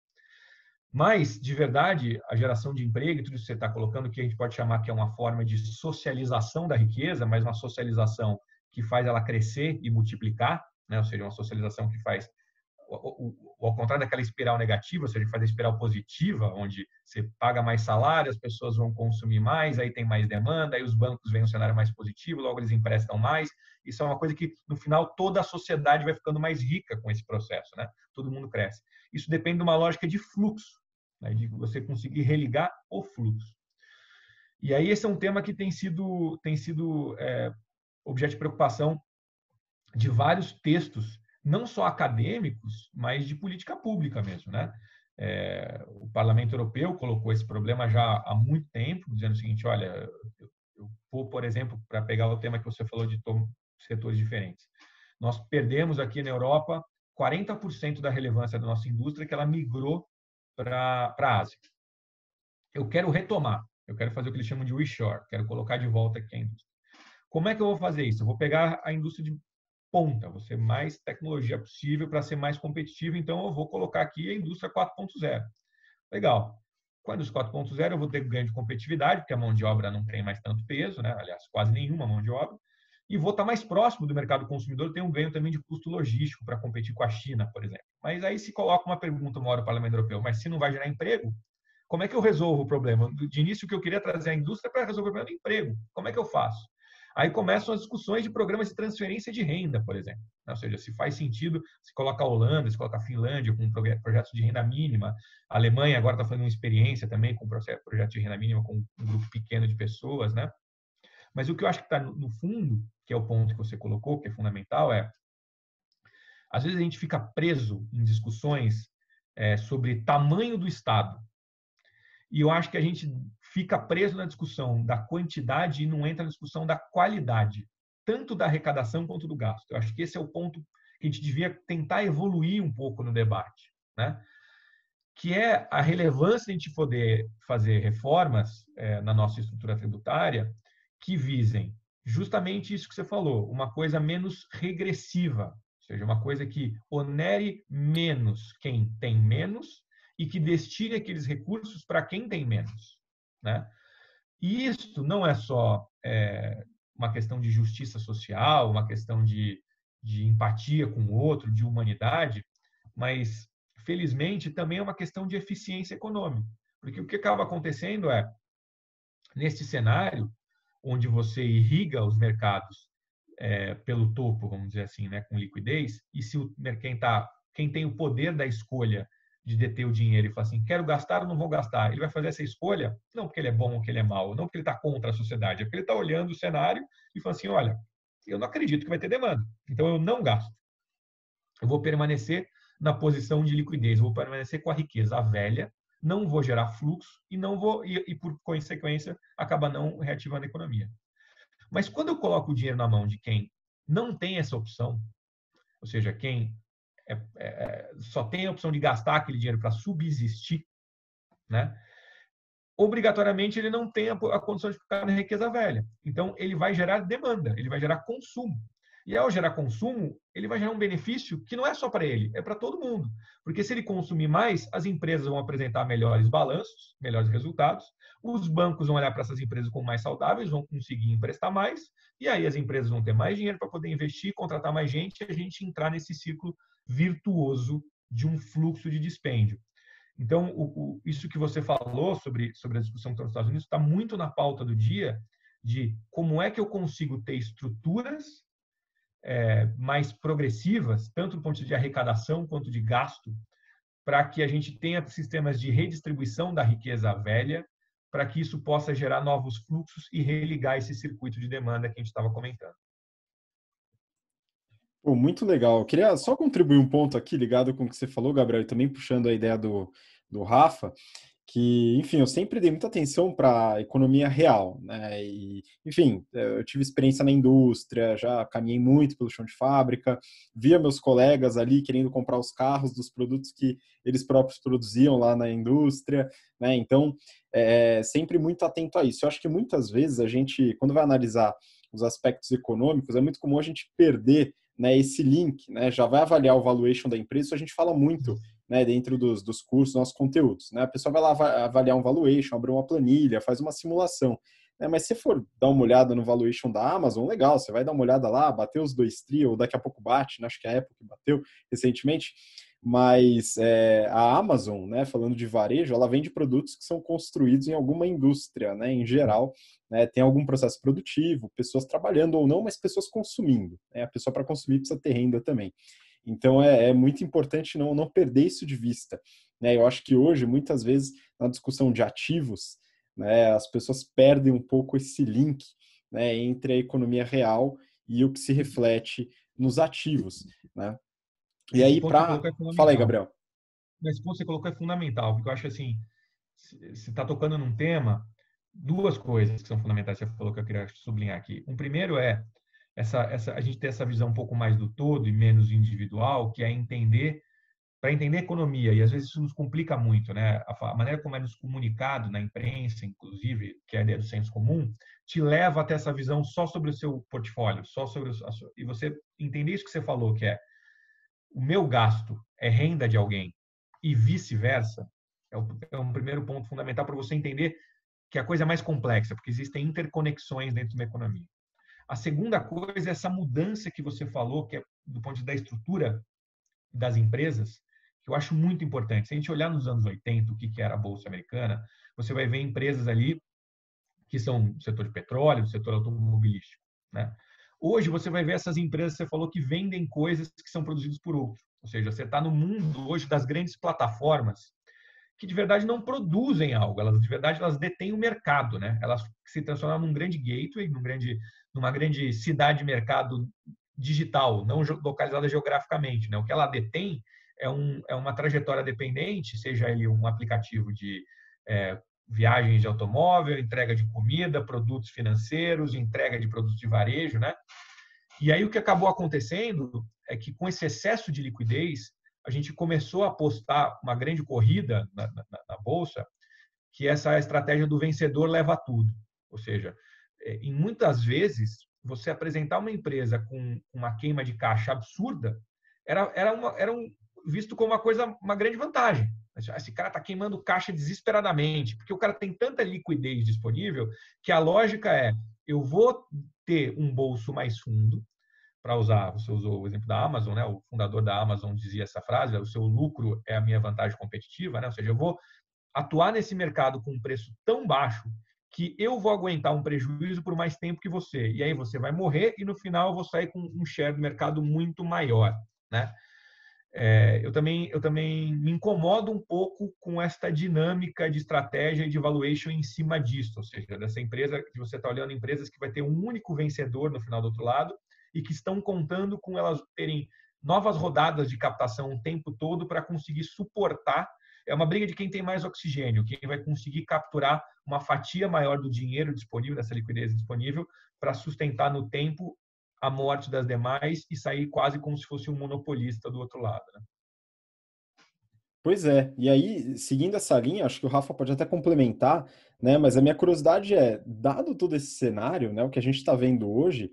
Mas, de verdade, a geração de emprego, tudo isso que você está colocando, que a gente pode chamar que é uma forma de socialização da riqueza, mas uma socialização que faz ela crescer e multiplicar, né? Ou seja, uma socialização que faz ao contrário daquela espiral negativa, ou seja, faz a espiral positiva, onde você paga mais salário, as pessoas vão consumir mais, aí tem mais demanda, aí os bancos veem um cenário mais positivo, logo eles emprestam mais. Isso é uma coisa que, no final, toda a sociedade vai ficando mais rica com esse processo, né? Todo mundo cresce. Isso depende de uma lógica de fluxo, né? De você conseguir religar o fluxo. E aí esse é um tema que tem sido objeto de preocupação de vários textos, não só acadêmicos, mas de política pública mesmo, né? O Parlamento Europeu colocou esse problema já há muito tempo, dizendo o seguinte: olha, eu vou, por exemplo, para pegar o tema que você falou de setores diferentes, nós perdemos aqui na Europa 40% da relevância da nossa indústria, que ela migrou para a Ásia. Eu quero retomar, eu quero fazer o que eles chamam de reshore, quero colocar de volta aqui a indústria. Como é que eu vou fazer isso? Eu vou pegar a indústria de ponta, vou ser mais tecnologia possível para ser mais competitivo, então eu vou colocar aqui a indústria 4.0. Legal. Com a indústria 4.0 eu vou ter ganho de competitividade, porque a mão de obra não tem mais tanto peso, né? Aliás, quase nenhuma mão de obra, e vou estar mais próximo do mercado consumidor, tem um ganho também de custo logístico para competir com a China, por exemplo. Mas aí se coloca uma pergunta uma hora no Parlamento Europeu, mas se não vai gerar emprego, como é que eu resolvo o problema? De início, que eu queria trazer a indústria para resolver o problema do emprego. Como é que eu faço? Aí começam as discussões de programas de transferência de renda, por exemplo. Ou seja, se faz sentido se coloca a Holanda, se coloca a Finlândia com projetos de renda mínima. A Alemanha agora está fazendo uma experiência também com projeto de renda mínima com um grupo pequeno de pessoas, né? Mas o que eu acho que está no fundo, que é o ponto que você colocou, que é fundamental, às vezes a gente fica preso em discussões sobre tamanho do Estado. E eu acho que a gente fica preso na discussão da quantidade e não entra na discussão da qualidade, tanto da arrecadação quanto do gasto. Eu acho que esse é o ponto que a gente devia tentar evoluir um pouco no debate, né? Que é a relevância de a gente poder fazer reformas na nossa estrutura tributária que visem justamente isso que você falou, uma coisa menos regressiva, ou seja, uma coisa que onere menos quem tem menos e que destine aqueles recursos para quem tem menos, né? E isso não é só uma questão de justiça social, uma questão de empatia com o outro, de humanidade, mas, felizmente, também é uma questão de eficiência econômica. Porque o que acaba acontecendo neste cenário, onde você irriga os mercados pelo topo, vamos dizer assim, né, com liquidez, e se quem tem o poder da escolha de deter o dinheiro e falar assim, quero gastar ou não vou gastar, ele vai fazer essa escolha não porque ele é bom ou que ele é mau, não porque ele está contra a sociedade, é porque ele está olhando o cenário e fala assim, olha, eu não acredito que vai ter demanda, então eu não gasto. Eu vou permanecer na posição de liquidez, eu vou permanecer com a riqueza velha, não vou gerar fluxo e por consequência, acaba não reativando a economia. Mas quando eu coloco o dinheiro na mão de quem não tem essa opção, ou seja, quem só tem a opção de gastar aquele dinheiro para subsistir, né? Obrigatoriamente ele não tem a condição de ficar na riqueza velha. Então, ele vai gerar demanda, ele vai gerar consumo. E ao gerar consumo, ele vai gerar um benefício que não é só para ele, é para todo mundo. Porque se ele consumir mais, as empresas vão apresentar melhores balanços, melhores resultados, os bancos vão olhar para essas empresas como mais saudáveis, vão conseguir emprestar mais, e aí as empresas vão ter mais dinheiro para poder investir, contratar mais gente, e a gente entrar nesse ciclo virtuoso de um fluxo de dispêndio. Então, isso que você falou sobre a discussão que está nos Estados Unidos está muito na pauta do dia de como é que eu consigo ter estruturas mais progressivas, tanto do ponto de vista de arrecadação quanto de gasto, para que a gente tenha sistemas de redistribuição da riqueza velha, para que isso possa gerar novos fluxos e religar esse circuito de demanda que a gente estava comentando. Pô, muito legal. Eu queria só contribuir um ponto aqui ligado com o que você falou, Gabriel, e também puxando a ideia do Rafa, que, enfim, eu sempre dei muita atenção para a economia real, né? E, enfim, eu tive experiência na indústria, já caminhei muito pelo chão de fábrica, via meus colegas ali querendo comprar os carros dos produtos que eles próprios produziam lá na indústria, né? Então, sempre muito atento a isso. Eu acho que muitas vezes a gente, quando vai analisar os aspectos econômicos, é muito comum a gente perder, né, esse link, né? Já vai avaliar o valuation da empresa, isso a gente fala muito, né, dentro dos cursos, nossos conteúdos, né? A pessoa vai lá avaliar um valuation, abrir uma planilha, faz uma simulação, né? Mas se for dar uma olhada no valuation da Amazon, legal, você vai dar uma olhada lá, bateu os 2 tri, ou daqui a pouco bate, né? Acho que a Apple que bateu recentemente, Mas a Amazon, né, falando de varejo, ela vende produtos que são construídos em alguma indústria, né, em geral, né, tem algum processo produtivo, pessoas trabalhando ou não, mas pessoas consumindo, né, a pessoa para consumir precisa ter renda também. Então é muito importante não perder isso de vista, né? Eu acho que hoje, muitas vezes, na discussão de ativos, né, as pessoas perdem um pouco esse link, né, entre a economia real e o que se reflete nos ativos, né? E Esse aí, ponto que você colocou é Fala aí, fundamental. Gabriel. Esse ponto que você colocou é fundamental, porque eu acho assim, se está tocando num tema, duas coisas que são fundamentais, você falou que eu queria sublinhar aqui. Um primeiro é a gente ter essa visão um pouco mais do todo e menos individual, que é para entender a economia, e às vezes isso nos complica muito, né? A maneira como é nos comunicado na imprensa, inclusive, que é a ideia do senso comum, te leva a ter essa visão só sobre o seu portfólio, só sobre e você entender isso que você falou, que é o meu gasto é renda de alguém e vice-versa, é um primeiro ponto fundamental para você entender que a coisa é mais complexa, porque existem interconexões dentro de uma economia. A segunda coisa é essa mudança que você falou, que é do ponto de vista da estrutura das empresas, que eu acho muito importante. Se a gente olhar nos anos 80, o que era a Bolsa Americana, você vai ver empresas ali que são do setor de petróleo, do setor automobilístico, né? Hoje você vai ver essas empresas, você falou, que vendem coisas que são produzidas por outros. Ou seja, você está no mundo hoje das grandes plataformas que de verdade não produzem algo, elas de verdade elas detêm o mercado, né? Elas se transformam num grande gateway, numa grande cidade de mercado digital, não localizada geograficamente, né? O que ela detém é uma trajetória dependente, seja ele um aplicativo de viagens de automóvel, entrega de comida, produtos financeiros, entrega de produtos de varejo, né? E aí o que acabou acontecendo é que com esse excesso de liquidez, a gente começou a apostar uma grande corrida na bolsa, que essa estratégia do vencedor leva a tudo. Ou seja, em muitas vezes, você apresentar uma empresa com uma queima de caixa absurda era visto como uma grande vantagem. Esse cara está queimando caixa desesperadamente, porque o cara tem tanta liquidez disponível que a lógica é: eu vou ter um bolso mais fundo, para usar, você usou o exemplo da Amazon, né? O fundador da Amazon dizia essa frase: o seu lucro é a minha vantagem competitiva, né? Ou seja, eu vou atuar nesse mercado com um preço tão baixo que eu vou aguentar um prejuízo por mais tempo que você. E aí você vai morrer e no final eu vou sair com um share do mercado muito maior, né? Eu também me incomodo um pouco com esta dinâmica de estratégia e de valuation em cima disso, ou seja, dessa empresa que você está olhando, empresas que vai ter um único vencedor no final do outro lado e que estão contando com elas terem novas rodadas de captação o tempo todo para conseguir suportar. É uma briga de quem tem mais oxigênio, quem vai conseguir capturar uma fatia maior do dinheiro disponível, dessa liquidez disponível, para sustentar no tempo a morte das demais e sair quase como se fosse um monopolista do outro lado, né? Pois é, e aí, seguindo essa linha, acho que o Rafa pode até complementar, né? Mas a minha curiosidade é, dado todo esse cenário, né, o que a gente está vendo hoje,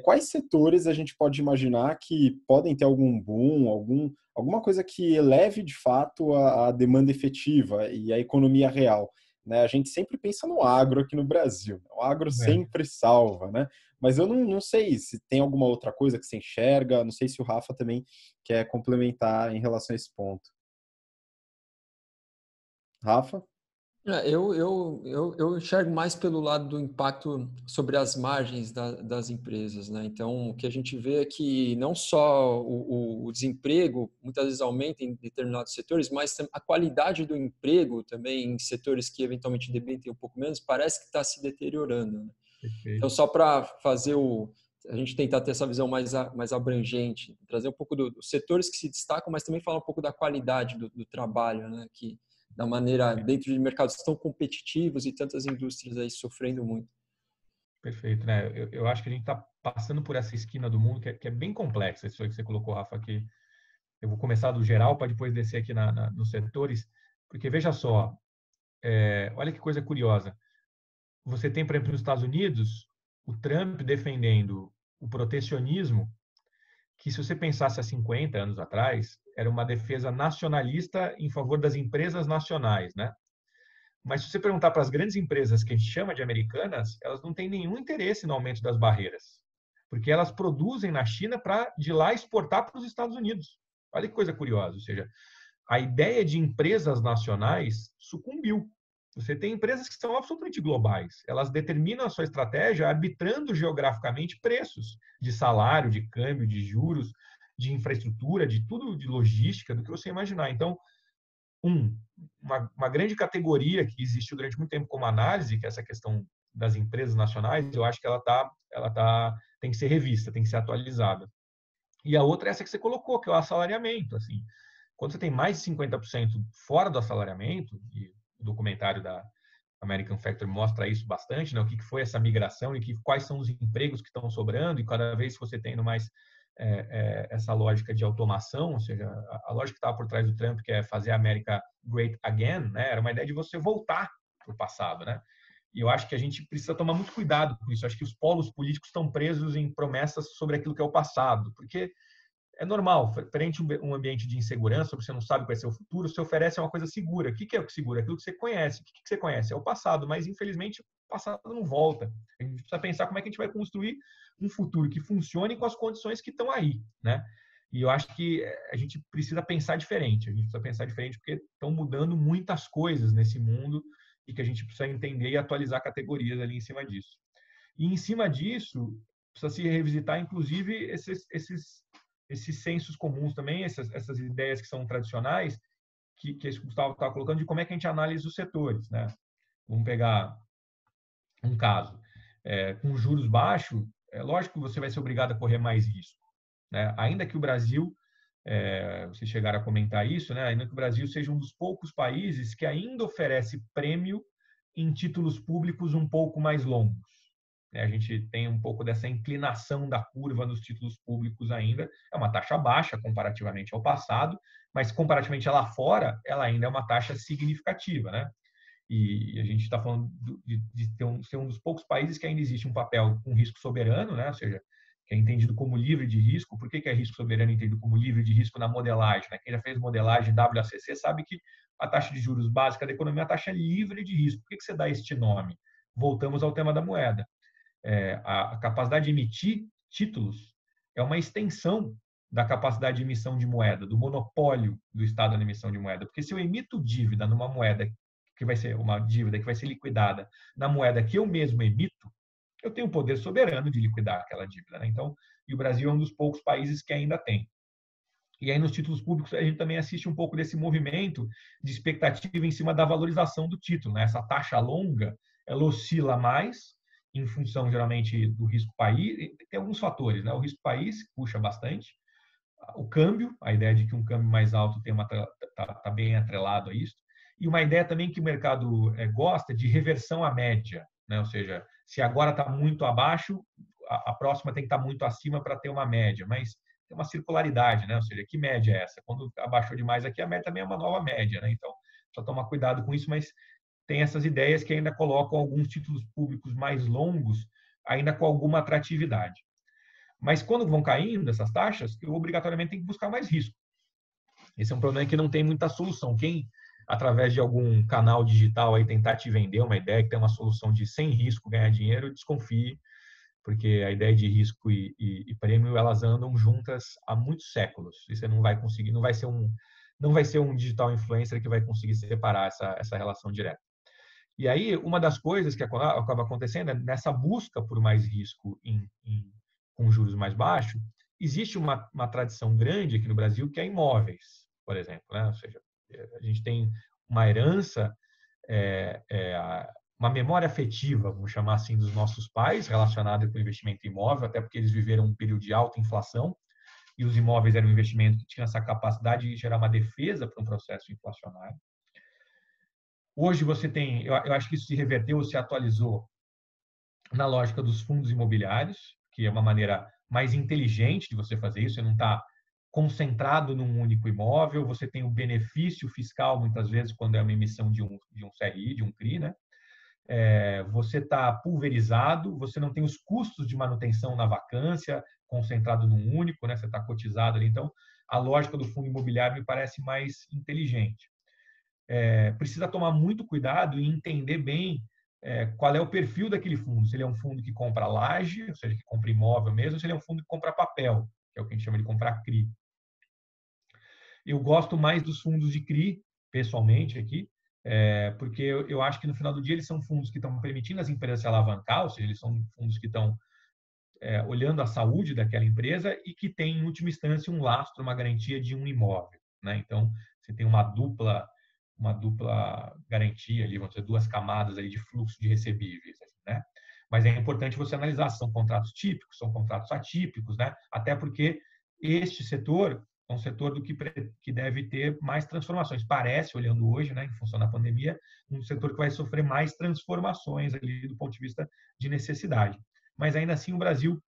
quais setores a gente pode imaginar que podem ter algum boom, alguma coisa que eleve de fato a demanda efetiva e a economia real, né? A gente sempre pensa no agro aqui no Brasil, o agro sempre salva, né? Mas eu não sei se tem alguma outra coisa que você enxerga, não sei se o Rafa também quer complementar em relação a esse ponto. Rafa? Eu enxergo mais pelo lado do impacto sobre as margens das empresas, né? Então, o que a gente vê é que não só o desemprego muitas vezes aumenta em determinados setores, mas a qualidade do emprego também em setores que eventualmente debentem um pouco menos, parece que está se deteriorando, né? Então, só para fazer a gente tentar ter essa visão mais abrangente, trazer um pouco dos setores que se destacam, mas também falar um pouco da qualidade do trabalho, né? Que da maneira dentro de mercados tão competitivos e tantas indústrias aí sofrendo muito. Perfeito, né? Eu acho que a gente está passando por essa esquina do mundo que é bem complexa. Isso aí que você colocou, Rafa, aqui. Eu vou começar do geral para depois descer aqui nos setores, porque veja só, olha que coisa curiosa. Você tem, por exemplo, nos Estados Unidos, o Trump defendendo o protecionismo, que se você pensasse há 50 anos atrás, era uma defesa nacionalista em favor das empresas nacionais, né? Mas se você perguntar para as grandes empresas que a gente chama de americanas, elas não têm nenhum interesse no aumento das barreiras, porque elas produzem na China para de lá exportar para os Estados Unidos. Olha que coisa curiosa, ou seja, a ideia de empresas nacionais sucumbiu. Você tem empresas que são absolutamente globais. Elas determinam a sua estratégia arbitrando geograficamente preços de salário, de câmbio, de juros, de infraestrutura, de tudo, de logística, do que você imaginar. Então, uma grande categoria que existiu durante muito tempo como análise, que é essa questão das empresas nacionais, eu acho que tem que ser revista, tem que ser atualizada. E a outra é essa que você colocou, que é o assalariamento. Assim, quando você tem mais de 50% fora do assalariamento, e o documentário da American Factory mostra isso bastante, né? O que foi essa migração e quais são os empregos que estão sobrando, e cada vez você tendo mais essa lógica de automação, ou seja, a lógica que estava por trás do Trump, que é fazer a América great again, né? Era uma ideia de você voltar para o passado, né? E eu acho que a gente precisa tomar muito cuidado com isso. Eu acho que os polos políticos estão presos em promessas sobre aquilo que é o passado, porque é normal, frente a um ambiente de insegurança, você não sabe qual vai ser o futuro, você oferece uma coisa segura. O que é o que segura? Aquilo que você conhece. O que você conhece? É o passado, mas infelizmente o passado não volta. A gente precisa pensar como é que a gente vai construir um futuro que funcione com as condições que estão aí, né? E eu acho que a gente precisa pensar diferente. A gente precisa pensar diferente porque estão mudando muitas coisas nesse mundo e que a gente precisa entender e atualizar categorias ali em cima disso. E em cima disso, precisa se revisitar, inclusive, esses sensos comuns também, essas ideias que são tradicionais, que esse Gustavo estava colocando, de como é que a gente analisa os setores, né? Vamos pegar um caso. Com juros baixos, é lógico que você vai ser obrigado a correr mais risco, né? Ainda que o Brasil, vocês chegaram a comentar isso, né? Ainda que o Brasil seja um dos poucos países que ainda oferece prêmio em títulos públicos um pouco mais longos. A gente tem um pouco dessa inclinação da curva nos títulos públicos ainda. É uma taxa baixa comparativamente ao passado, mas comparativamente lá fora, ela ainda é uma taxa significativa, né? E a gente está falando de ser um dos poucos países que ainda existe um papel com risco soberano, né? Ou seja, que é entendido como livre de risco. Por que é risco soberano entendido como livre de risco na modelagem, né? Quem já fez modelagem WACC sabe que a taxa de juros básica da economia é uma taxa livre de risco. Por que você dá este nome? Voltamos ao tema da moeda. A capacidade de emitir títulos é uma extensão da capacidade de emissão de moeda, do monopólio do Estado na emissão de moeda. Porque se eu emito dívida numa moeda que vai ser uma dívida que vai ser liquidada na moeda que eu mesmo emito, eu tenho o poder soberano de liquidar aquela dívida, né? Então, e o Brasil é um dos poucos países que ainda tem. E aí, nos títulos públicos, a gente também assiste um pouco desse movimento de expectativa em cima da valorização do título, né? Essa taxa longa, ela oscila mais em função, geralmente, do risco país. Tem alguns fatores, né? O risco país puxa bastante. O câmbio, a ideia de que um câmbio mais alto está bem atrelado a isso. E uma ideia também que o mercado gosta de reversão à média, né? Ou seja, se agora está muito abaixo, a próxima tem que estar muito acima para ter uma média. Mas tem uma circularidade, né? Ou seja, que média é essa? Quando abaixou demais aqui, a média também é uma nova média, né? Então, só tomar cuidado com isso, mas tem essas ideias que ainda colocam alguns títulos públicos mais longos, ainda com alguma atratividade. Mas quando vão caindo essas taxas, eu obrigatoriamente tenho que buscar mais risco. Esse é um problema que não tem muita solução. Quem, através de algum canal digital, aí tentar te vender uma ideia que tem uma solução de sem risco ganhar dinheiro, desconfie, porque a ideia de risco e prêmio, elas andam juntas há muitos séculos. E você não vai conseguir, não vai ser um digital influencer que vai conseguir separar essa relação direta. E aí, uma das coisas que acaba acontecendo é nessa busca por mais risco com juros mais baixos, existe uma tradição grande aqui no Brasil que é imóveis, por exemplo, né? Ou seja, a gente tem uma herança, uma memória afetiva, vamos chamar assim, dos nossos pais, relacionada com o investimento em imóvel, até porque eles viveram um período de alta inflação e os imóveis eram um investimento que tinha essa capacidade de gerar uma defesa para um processo inflacionário. Hoje você tem, eu acho que isso se reverteu, se atualizou na lógica dos fundos imobiliários, que é uma maneira mais inteligente de você fazer isso, você não está concentrado num único imóvel, você tem o benefício fiscal, muitas vezes, quando é uma emissão de um CRI, de um CRI, né? Você está pulverizado, você não tem os custos de manutenção na vacância, concentrado num único, né? Você está cotizado ali. Então, a lógica do fundo imobiliário me parece mais inteligente. Precisa tomar muito cuidado e entender bem qual é o perfil daquele fundo. Se ele é um fundo que compra laje, ou seja, que compra imóvel mesmo, ou se ele é um fundo que compra papel, que é o que a gente chama de comprar CRI. Eu gosto mais dos fundos de CRI, pessoalmente, aqui, porque eu acho que no final do dia eles são fundos que estão permitindo as empresas se alavancar, ou seja, eles são fundos que estão olhando a saúde daquela empresa e que tem, em última instância, um lastro, uma garantia de um imóvel, né? Então, você tem uma dupla garantia ali, vamos dizer, duas camadas aí de fluxo de recebíveis, né? Mas é importante você analisar se são contratos típicos, são contratos atípicos, né? Até porque este setor é um setor que deve ter mais transformações. Parece, olhando hoje, né, em função da pandemia, um setor que vai sofrer mais transformações ali do ponto de vista de necessidade. Mas ainda assim o Brasil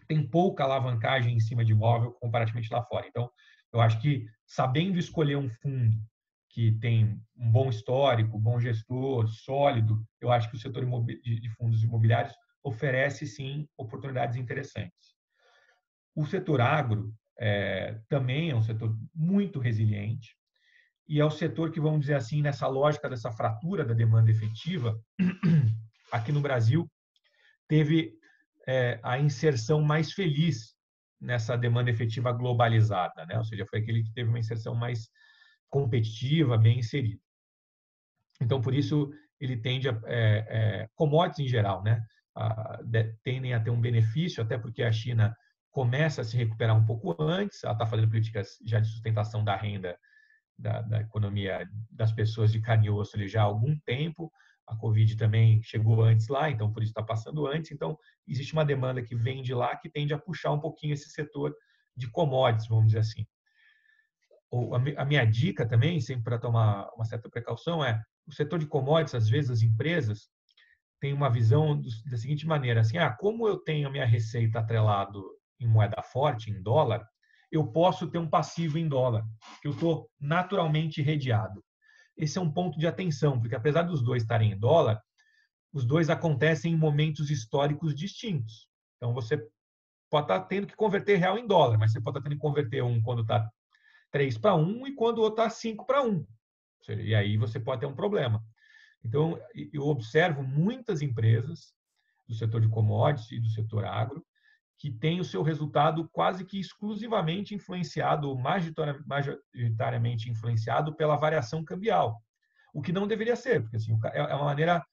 tem pouca alavancagem em cima de imóvel comparativamente lá fora. Então, eu acho que sabendo escolher um fundo que tem um bom histórico, bom gestor, sólido, eu acho que o setor de fundos imobiliários oferece, sim, oportunidades interessantes. O setor agro também é um setor muito resiliente e é o setor que, vamos dizer assim, nessa lógica dessa fratura da demanda efetiva, aqui no Brasil, teve a inserção mais feliz nessa demanda efetiva globalizada, né? Ou seja, foi aquele que teve uma inserção mais competitiva, bem inserida. Então, por isso, ele tende commodities em geral, né? Tendem a ter um benefício, até porque a China começa a se recuperar um pouco antes, ela está fazendo políticas já de sustentação da renda da economia das pessoas de carne e osso ali já há algum tempo. A Covid também chegou antes lá, então por isso está passando antes. Então, existe uma demanda que vem de lá que tende a puxar um pouquinho esse setor de commodities, vamos dizer assim. A minha dica também, sempre para tomar uma certa precaução, é o setor de commodities, às vezes as empresas têm uma visão da seguinte maneira, assim, como eu tenho a minha receita atrelado em moeda forte, em dólar, eu posso ter um passivo em dólar, que eu estou naturalmente redeado. Esse é um ponto de atenção, porque apesar dos dois estarem em dólar, os dois acontecem em momentos históricos distintos. Então, você pode estar tendo que converter real em dólar, mas você pode estar tendo que converter um quando está 3-1 e quando o outro está 5-1. E aí você pode ter um problema. Então, eu observo muitas empresas do setor de commodities e do setor agro que têm o seu resultado quase que exclusivamente influenciado, ou majoritariamente influenciado pela variação cambial, o que não deveria ser, porque assim, é uma maneira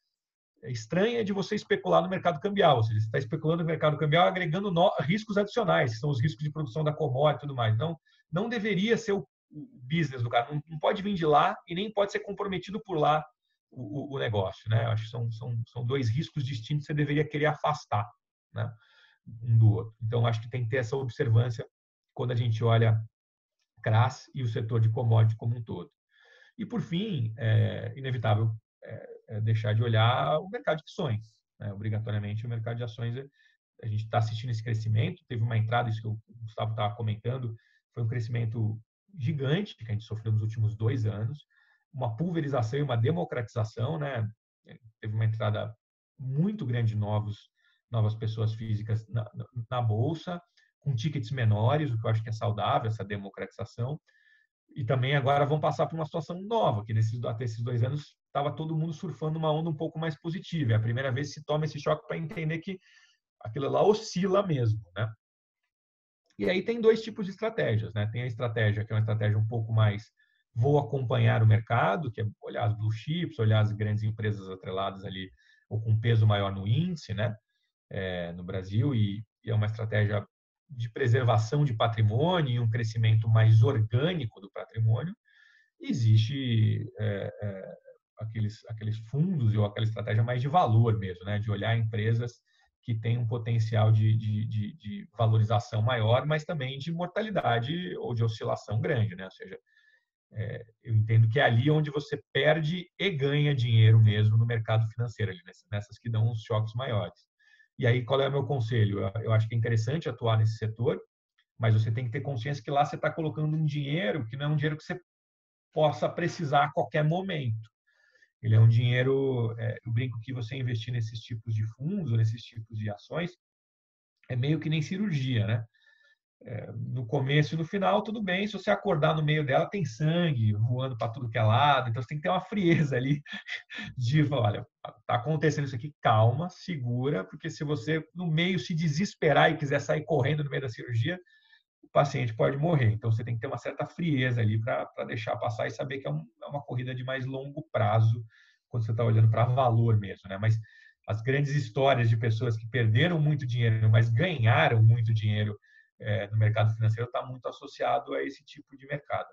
estranha de você especular no mercado cambial. Ou seja, você está especulando no mercado cambial agregando riscos adicionais, que são os riscos de produção da commodity e tudo mais. Então, não deveria ser o business do cara. Não pode vir de lá e nem pode ser comprometido por lá o negócio, né? Eu acho que são dois riscos distintos que você deveria querer afastar, né, um do outro. Então, acho que tem que ter essa observância quando a gente olha CRAS e o setor de commodity como um todo. E, por fim, é inevitável deixar de olhar o mercado de ações, né? Obrigatoriamente, o mercado de ações, a gente está assistindo esse crescimento, teve uma entrada, isso que o Gustavo estava comentando, foi um crescimento gigante que a gente sofreu nos últimos 2 anos, uma pulverização e uma democratização, né? Teve uma entrada muito grande de novas pessoas físicas na Bolsa, com tickets menores, o que eu acho que é saudável, essa democratização. E também agora vão passar por uma situação nova, que até esses 2 anos estava todo mundo surfando uma onda um pouco mais positiva. É a primeira vez que se toma esse choque para entender que aquilo lá oscila mesmo, né? E aí tem 2 tipos de estratégias, né? Tem a estratégia que é uma estratégia um pouco mais vou acompanhar o mercado, que é olhar as blue chips, olhar as grandes empresas atreladas ali ou com peso maior no índice, né? No Brasil, e é uma estratégia de preservação de patrimônio e um crescimento mais orgânico do patrimônio. Existe aqueles fundos ou aquela estratégia mais de valor mesmo, né? De olhar empresas que têm um potencial de valorização maior, mas também de mortalidade ou de oscilação grande, né? Ou seja, eu entendo que é ali onde você perde e ganha dinheiro mesmo no mercado financeiro, ali nessas que dão os choques maiores. E aí, qual é o meu conselho? Eu acho que é interessante atuar nesse setor, mas você tem que ter consciência que lá você está colocando um dinheiro que não é um dinheiro que você possa precisar a qualquer momento. Ele é um dinheiro, eu brinco que você investir nesses tipos de fundos, nesses tipos de ações, é meio que nem cirurgia, né? No começo e no final, tudo bem. Se você acordar no meio dela, tem sangue voando para tudo que é lado. Então, você tem que ter uma frieza ali de, olha, está acontecendo isso aqui, calma, segura, porque se você, no meio, se desesperar e quiser sair correndo no meio da cirurgia, paciente pode morrer. Então, você tem que ter uma certa frieza ali para deixar passar e saber que é uma corrida de mais longo prazo, quando você está olhando para valor mesmo, né? Mas as grandes histórias de pessoas que perderam muito dinheiro, mas ganharam muito dinheiro no mercado financeiro, está muito associado a esse tipo de mercado.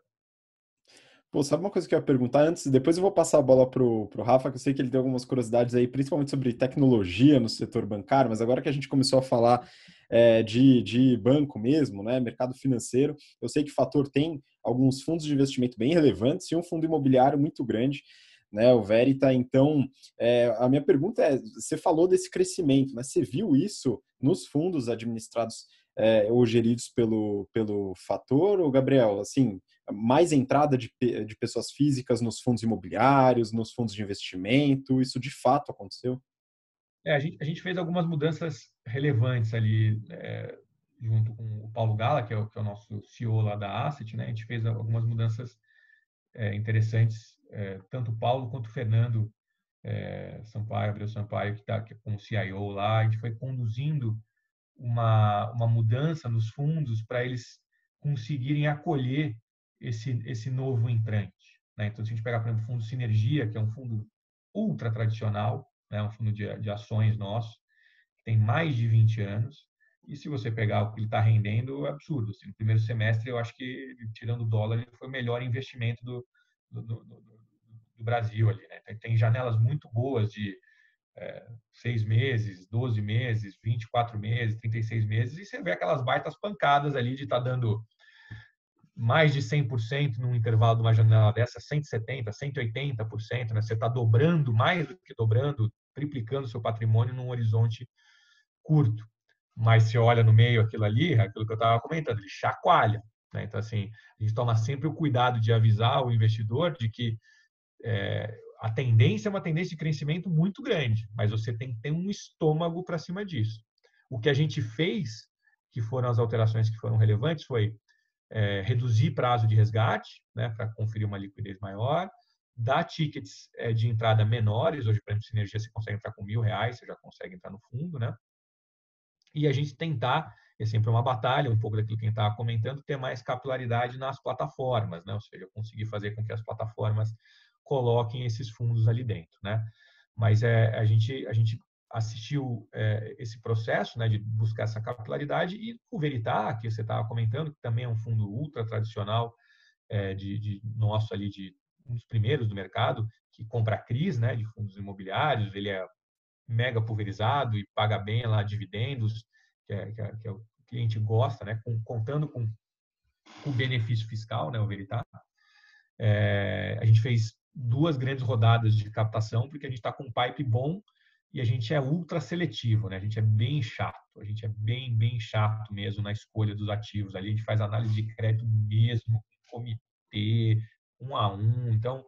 Pô, sabe uma coisa que eu ia perguntar antes? Depois eu vou passar a bola pro Rafa, que eu sei que ele tem algumas curiosidades aí, principalmente sobre tecnologia no setor bancário, mas agora que a gente começou a falar de banco mesmo, né, mercado financeiro, eu sei que o Fator tem alguns fundos de investimento bem relevantes e um fundo imobiliário muito grande, né, o Verita. Então, a minha pergunta é, você falou desse crescimento, mas você viu isso nos fundos administrados ou geridos pelo Fator, ou Gabriel, assim, mais entrada de pessoas físicas nos fundos imobiliários, nos fundos de investimento, isso de fato aconteceu? A gente fez algumas mudanças relevantes ali, junto com o Paulo Gala, que é o nosso CEO lá da Asset, né? A gente fez algumas mudanças interessantes, tanto o Paulo quanto o Fernando Sampaio, Abreu Sampaio, que está como CIO lá. A gente foi conduzindo uma mudança nos fundos para eles conseguirem acolher esse novo entrante, né? Então, se a gente pegar, por exemplo, o fundo Sinergia, que é um fundo ultra tradicional, né? Um fundo de ações nosso, que tem mais de 20 anos, e se você pegar o que ele está rendendo, é absurdo. Assim, no primeiro semestre, eu acho que, tirando o dólar, ele foi o melhor investimento do Brasil ali, né? Tem janelas muito boas de 6 meses, 12 meses, 24 meses, 36 meses, e você vê aquelas baitas pancadas ali de estar dando mais de 100% num intervalo de uma janela dessa, 170%, 180%, né? Você está dobrando, mais do que dobrando, triplicando o seu patrimônio num horizonte curto. Mas se olha no meio aquilo ali, aquilo que eu estava comentando, ele chacoalha, né? Então, assim, a gente toma sempre o cuidado de avisar o investidor de que a tendência é uma tendência de crescimento muito grande, mas você tem que ter um estômago para cima disso. O que a gente fez, que foram as alterações que foram relevantes, foi reduzir prazo de resgate, né, para conferir uma liquidez maior, dar tickets de entrada menores. Hoje, por exemplo, Sinergia, você consegue entrar com R$1.000, você já consegue entrar no fundo, né? E a gente tentar, é sempre uma batalha, um pouco daquilo que a gente estava comentando, ter mais capilaridade nas plataformas, né? Ou seja, conseguir fazer com que as plataformas coloquem esses fundos ali dentro, né? Mas a gente assistiu esse processo, né, de buscar essa capilaridade, e o Veritá, que você estava comentando, que também é um fundo ultra tradicional de nosso ali, de um dos primeiros do mercado, que compra CRIs, né, de fundos imobiliários. Ele é mega pulverizado e paga bem lá dividendos, que o cliente gosta, né, contando com o benefício fiscal, né, o Veritá. A gente fez 2 grandes rodadas de captação, porque a gente está com um pipe bom e a gente é ultra seletivo, né? A gente é bem chato, a gente é bem chato mesmo na escolha dos ativos. Ali a gente faz análise de crédito mesmo, comitê, 1 a 1. Então,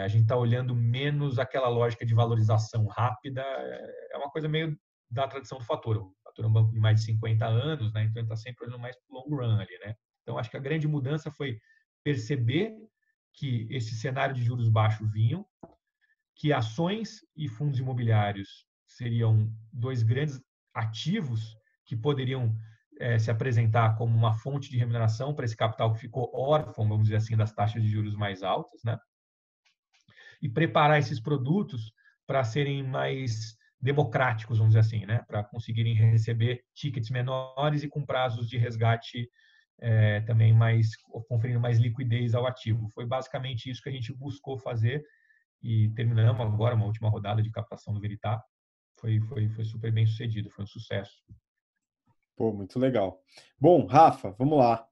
a gente está olhando menos aquela lógica de valorização rápida. É uma coisa meio da tradição do Fator. O Fator é um banco de mais de 50 anos, né? Então, ele está sempre olhando mais para o long run ali, né? Então, acho que a grande mudança foi perceber que esse cenário de juros baixos vinham, que ações e fundos imobiliários seriam 2 grandes ativos que poderiam se apresentar como uma fonte de remuneração para esse capital que ficou órfão, vamos dizer assim, das taxas de juros mais altas, né? E preparar esses produtos para serem mais democráticos, vamos dizer assim, né? Para conseguirem receber tickets menores e com prazos de resgate também conferindo mais liquidez ao ativo. Foi basicamente isso que a gente buscou fazer, e terminamos agora uma última rodada de captação do Veritá. Foi super bem sucedido, foi um sucesso. Pô, muito legal. Bom, Rafa, vamos lá.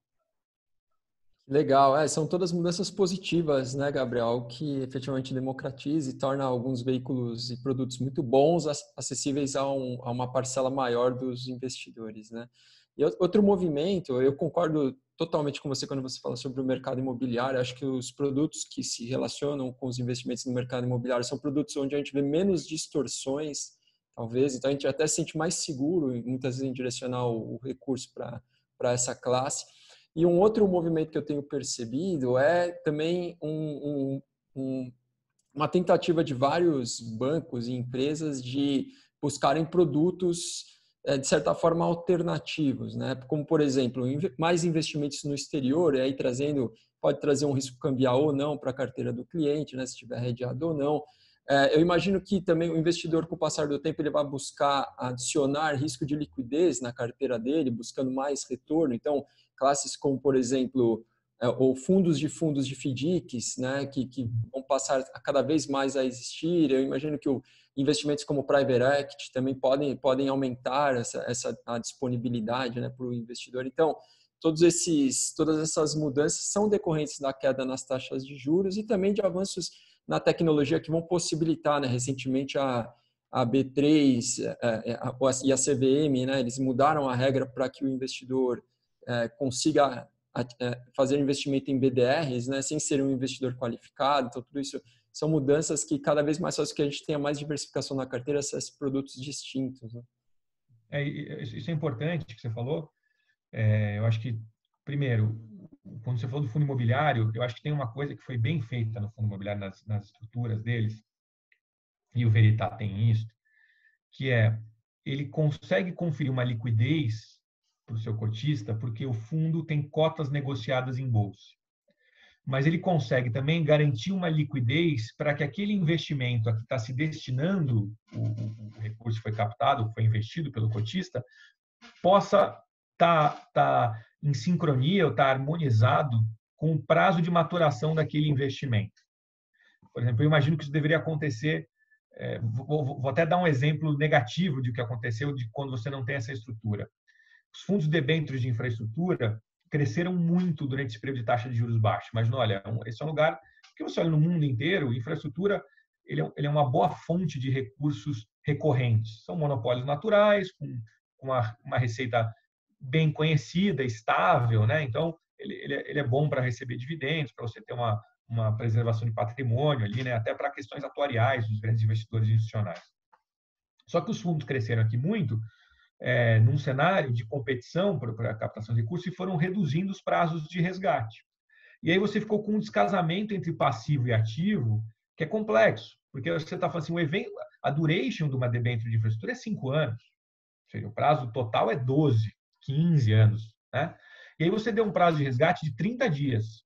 Legal, são todas mudanças positivas, né, Gabriel, que efetivamente democratiza e torna alguns veículos e produtos muito bons acessíveis a uma parcela maior dos investidores, né? E outro movimento, eu concordo totalmente com você quando você fala sobre o mercado imobiliário. Acho que os produtos que se relacionam com os investimentos no mercado imobiliário são produtos onde a gente vê menos distorções, talvez, então a gente até se sente mais seguro, muitas vezes, em direcionar o recurso para essa classe. E um outro movimento que eu tenho percebido é também uma tentativa de vários bancos e empresas de buscarem produtos de certa forma, alternativos, né? Como, por exemplo, mais investimentos no exterior, e aí pode trazer um risco cambial ou não para a carteira do cliente, né? Se estiver hedgeado ou não. Eu imagino que também o investidor, com o passar do tempo, ele vai buscar adicionar risco de liquidez na carteira dele, buscando mais retorno. Então, classes como, por exemplo, ou fundos de FDICs, né, que vão passar a cada vez mais a existir. Eu imagino que investimentos como Private Equity também podem aumentar a disponibilidade, né, para o investidor. Então, todas essas mudanças são decorrentes da queda nas taxas de juros e também de avanços na tecnologia que vão possibilitar, né, recentemente a B3 e a CVM, né, eles mudaram a regra para que o investidor consiga fazer investimento em BDRs, né, sem ser um investidor qualificado. Então, tudo isso são mudanças que cada vez mais fazem que a gente tenha mais diversificação na carteira, esses produtos distintos. Né? Isso é importante que você falou. Eu acho que, primeiro, quando você falou do fundo imobiliário, eu acho que tem uma coisa que foi bem feita no fundo imobiliário, nas estruturas deles, e o Veritá tem isso, que ele consegue conferir uma liquidez para o seu cotista, porque o fundo tem cotas negociadas em bolsa. Mas ele consegue também garantir uma liquidez para que aquele investimento a que está se destinando, o recurso que foi captado, foi investido pelo cotista, possa estar em sincronia ou estar harmonizado com o prazo de maturação daquele investimento. Por exemplo, eu imagino que isso deveria acontecer. Vou até dar um exemplo negativo de o que aconteceu de quando você não tem essa estrutura. Os fundos de debêntures de infraestrutura cresceram muito durante esse período de taxa de juros baixos. Mas, olha, esse é um lugar que você olha no mundo inteiro, infraestrutura ele é uma boa fonte de recursos recorrentes. São monopólios naturais, com uma receita bem conhecida, estável, né? Então, ele é bom para receber dividendos, para você ter uma preservação de patrimônio ali, né? Até para questões atuariais dos grandes investidores institucionais. Só que os fundos cresceram aqui muito, num cenário de competição para a captação de recursos e foram reduzindo os prazos de resgate. E aí você ficou com um descasamento entre passivo e ativo que é complexo, porque você está falando assim, a duration de uma debênture de infraestrutura é 5 anos, ou seja, o prazo total é 12, 15 anos, né? E aí você deu um prazo de resgate de 30 dias.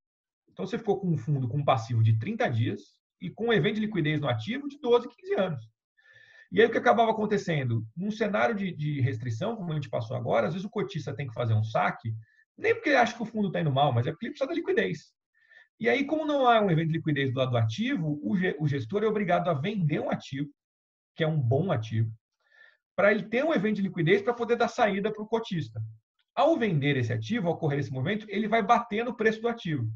Então você ficou com um fundo com um passivo de 30 dias e com um evento de liquidez no ativo de 12, 15 anos. E aí o que acabava acontecendo? Num cenário de restrição, como a gente passou agora, às vezes o cotista tem que fazer um saque, nem porque ele acha que o fundo está indo mal, mas é porque ele precisa da liquidez. E aí, como não há um evento de liquidez do lado do ativo, o gestor é obrigado a vender um ativo, que é um bom ativo, para ele ter um evento de liquidez para poder dar saída para o cotista. Ao vender esse ativo, ao ocorrer esse movimento, ele vai bater no preço do ativo.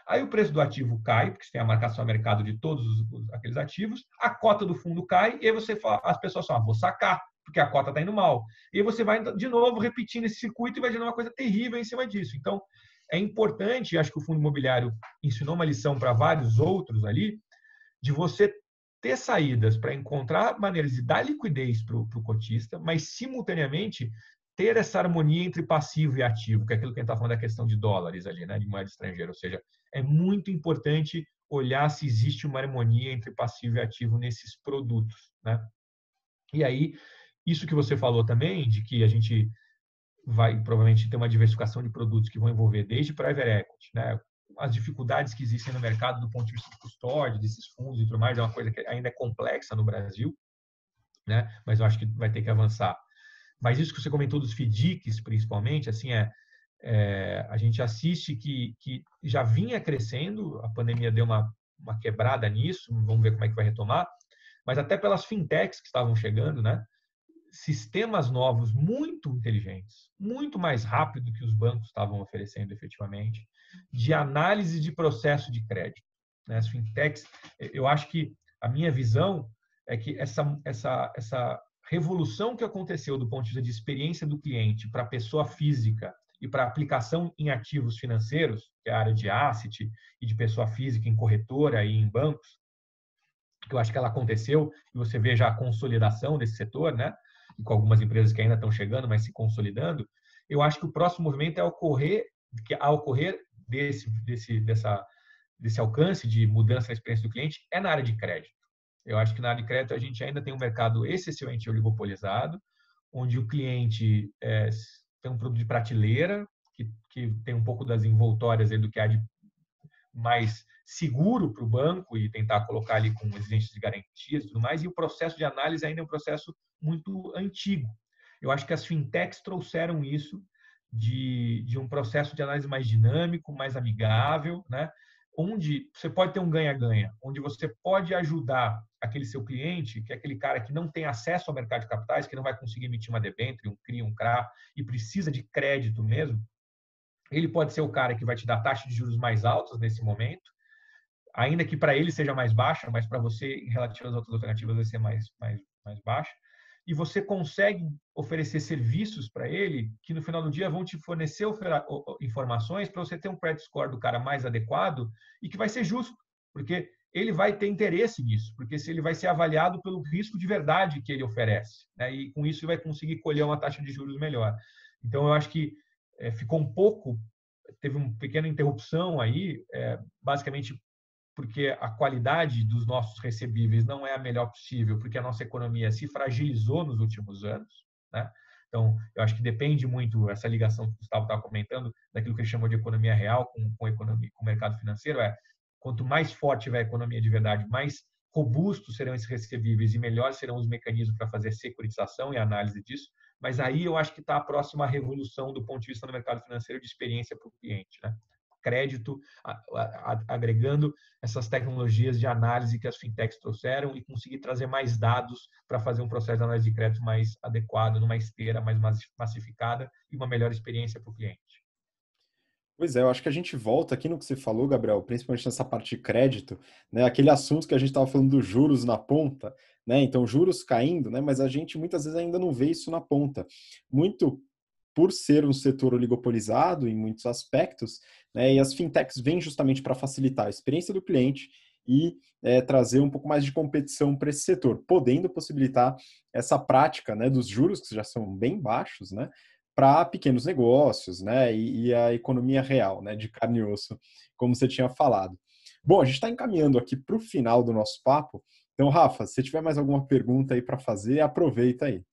Aí o preço do ativo cai, porque você tem a marcação a mercado de todos aqueles ativos, a cota do fundo cai, e aí as pessoas falam, vou sacar, porque a cota está indo mal. E aí você vai, de novo, repetindo esse circuito e vai gerando uma coisa terrível em cima disso. Então, é importante, acho que o fundo imobiliário ensinou uma lição para vários outros ali, de você ter saídas para encontrar maneiras de dar liquidez para o cotista, mas, simultaneamente, ter essa harmonia entre passivo e ativo, que é aquilo que a gente está falando da questão de dólares ali, né, de moeda estrangeira. Ou seja, é muito importante olhar se existe uma harmonia entre passivo e ativo nesses produtos, né? E aí, isso que você falou também, de que a gente vai provavelmente ter uma diversificação de produtos que vão envolver desde private equity, né? As dificuldades que existem no mercado do ponto de vista de custódia, desses fundos e tudo mais, é uma coisa que ainda é complexa no Brasil, né? Mas eu acho que vai ter que avançar. Mas isso que você comentou dos FDICs, principalmente, assim, a gente assiste que já vinha crescendo, a pandemia deu uma quebrada nisso, vamos ver como é que vai retomar, mas até pelas fintechs que estavam chegando, né? Sistemas novos muito inteligentes, muito mais rápido que os bancos estavam oferecendo efetivamente, de análise de processo de crédito. Né? As fintechs, eu acho que a minha visão é que essa revolução que aconteceu do ponto de vista de experiência do cliente para a pessoa física e para a aplicação em ativos financeiros, que é a área de asset e de pessoa física em corretora e em bancos, que eu acho que ela aconteceu, e você vê já a consolidação desse setor, né? E com algumas empresas que ainda estão chegando, mas se consolidando, eu acho que o próximo movimento ao ocorrer desse alcance de mudança na experiência do cliente é na área de crédito. Eu acho que na área de crédito a gente ainda tem um mercado excessivamente oligopolizado, onde o cliente tem um produto de prateleira, que tem um pouco das envoltórias do que há de mais seguro para o banco e tentar colocar ali com exigências de garantias e tudo mais, e o processo de análise ainda é um processo muito antigo. Eu acho que as fintechs trouxeram isso de um processo de análise mais dinâmico, mais amigável, né? Onde você pode ter um ganha-ganha, onde você pode ajudar aquele seu cliente, que é aquele cara que não tem acesso ao mercado de capitais, que não vai conseguir emitir uma debênture, um CRI, um CRA, e precisa de crédito mesmo. Ele pode ser o cara que vai te dar taxa de juros mais altas nesse momento, ainda que para ele seja mais baixa, mas para você, em relativo às outras alternativas, vai ser mais baixa. E você consegue oferecer serviços para ele que, no final do dia, vão te fornecer informações para você ter um credit score do cara mais adequado e que vai ser justo, porque ele vai ter interesse nisso, porque se ele vai ser avaliado pelo risco de verdade que ele oferece, né? E com isso ele vai conseguir colher uma taxa de juros melhor. Então, eu acho que ficou teve uma pequena interrupção aí, basicamente porque a qualidade dos nossos recebíveis não é a melhor possível, porque a nossa economia se fragilizou nos últimos anos, né? Então, eu acho que depende muito, essa ligação que o Gustavo estava comentando, daquilo que ele chamou de economia real com o mercado financeiro, quanto mais forte tiver a economia de verdade, mais robustos serão esses recebíveis e melhores serão os mecanismos para fazer securitização e análise disso. Mas aí eu acho que está a próxima revolução do ponto de vista do mercado financeiro de experiência para o cliente, né? Crédito, agregando essas tecnologias de análise que as fintechs trouxeram e conseguir trazer mais dados para fazer um processo de análise de crédito mais adequado, numa esteira mais massificada e uma melhor experiência para o cliente. Pois é, eu acho que a gente volta aqui no que você falou, Gabriel, principalmente nessa parte de crédito, né? Aquele assunto que a gente estava falando dos juros na ponta, né? Então, juros caindo, né? Mas a gente muitas vezes ainda não vê isso na ponta. Muito por ser um setor oligopolizado em muitos aspectos, né? E as fintechs vêm justamente para facilitar a experiência do cliente e trazer um pouco mais de competição para esse setor, podendo possibilitar essa prática, né, dos juros, que já são bem baixos, né? Para pequenos negócios, né, e a economia real, né, de carne e osso, como você tinha falado. Bom, a gente está encaminhando aqui para o final do nosso papo. Então, Rafa, se tiver mais alguma pergunta aí para fazer, aproveita aí.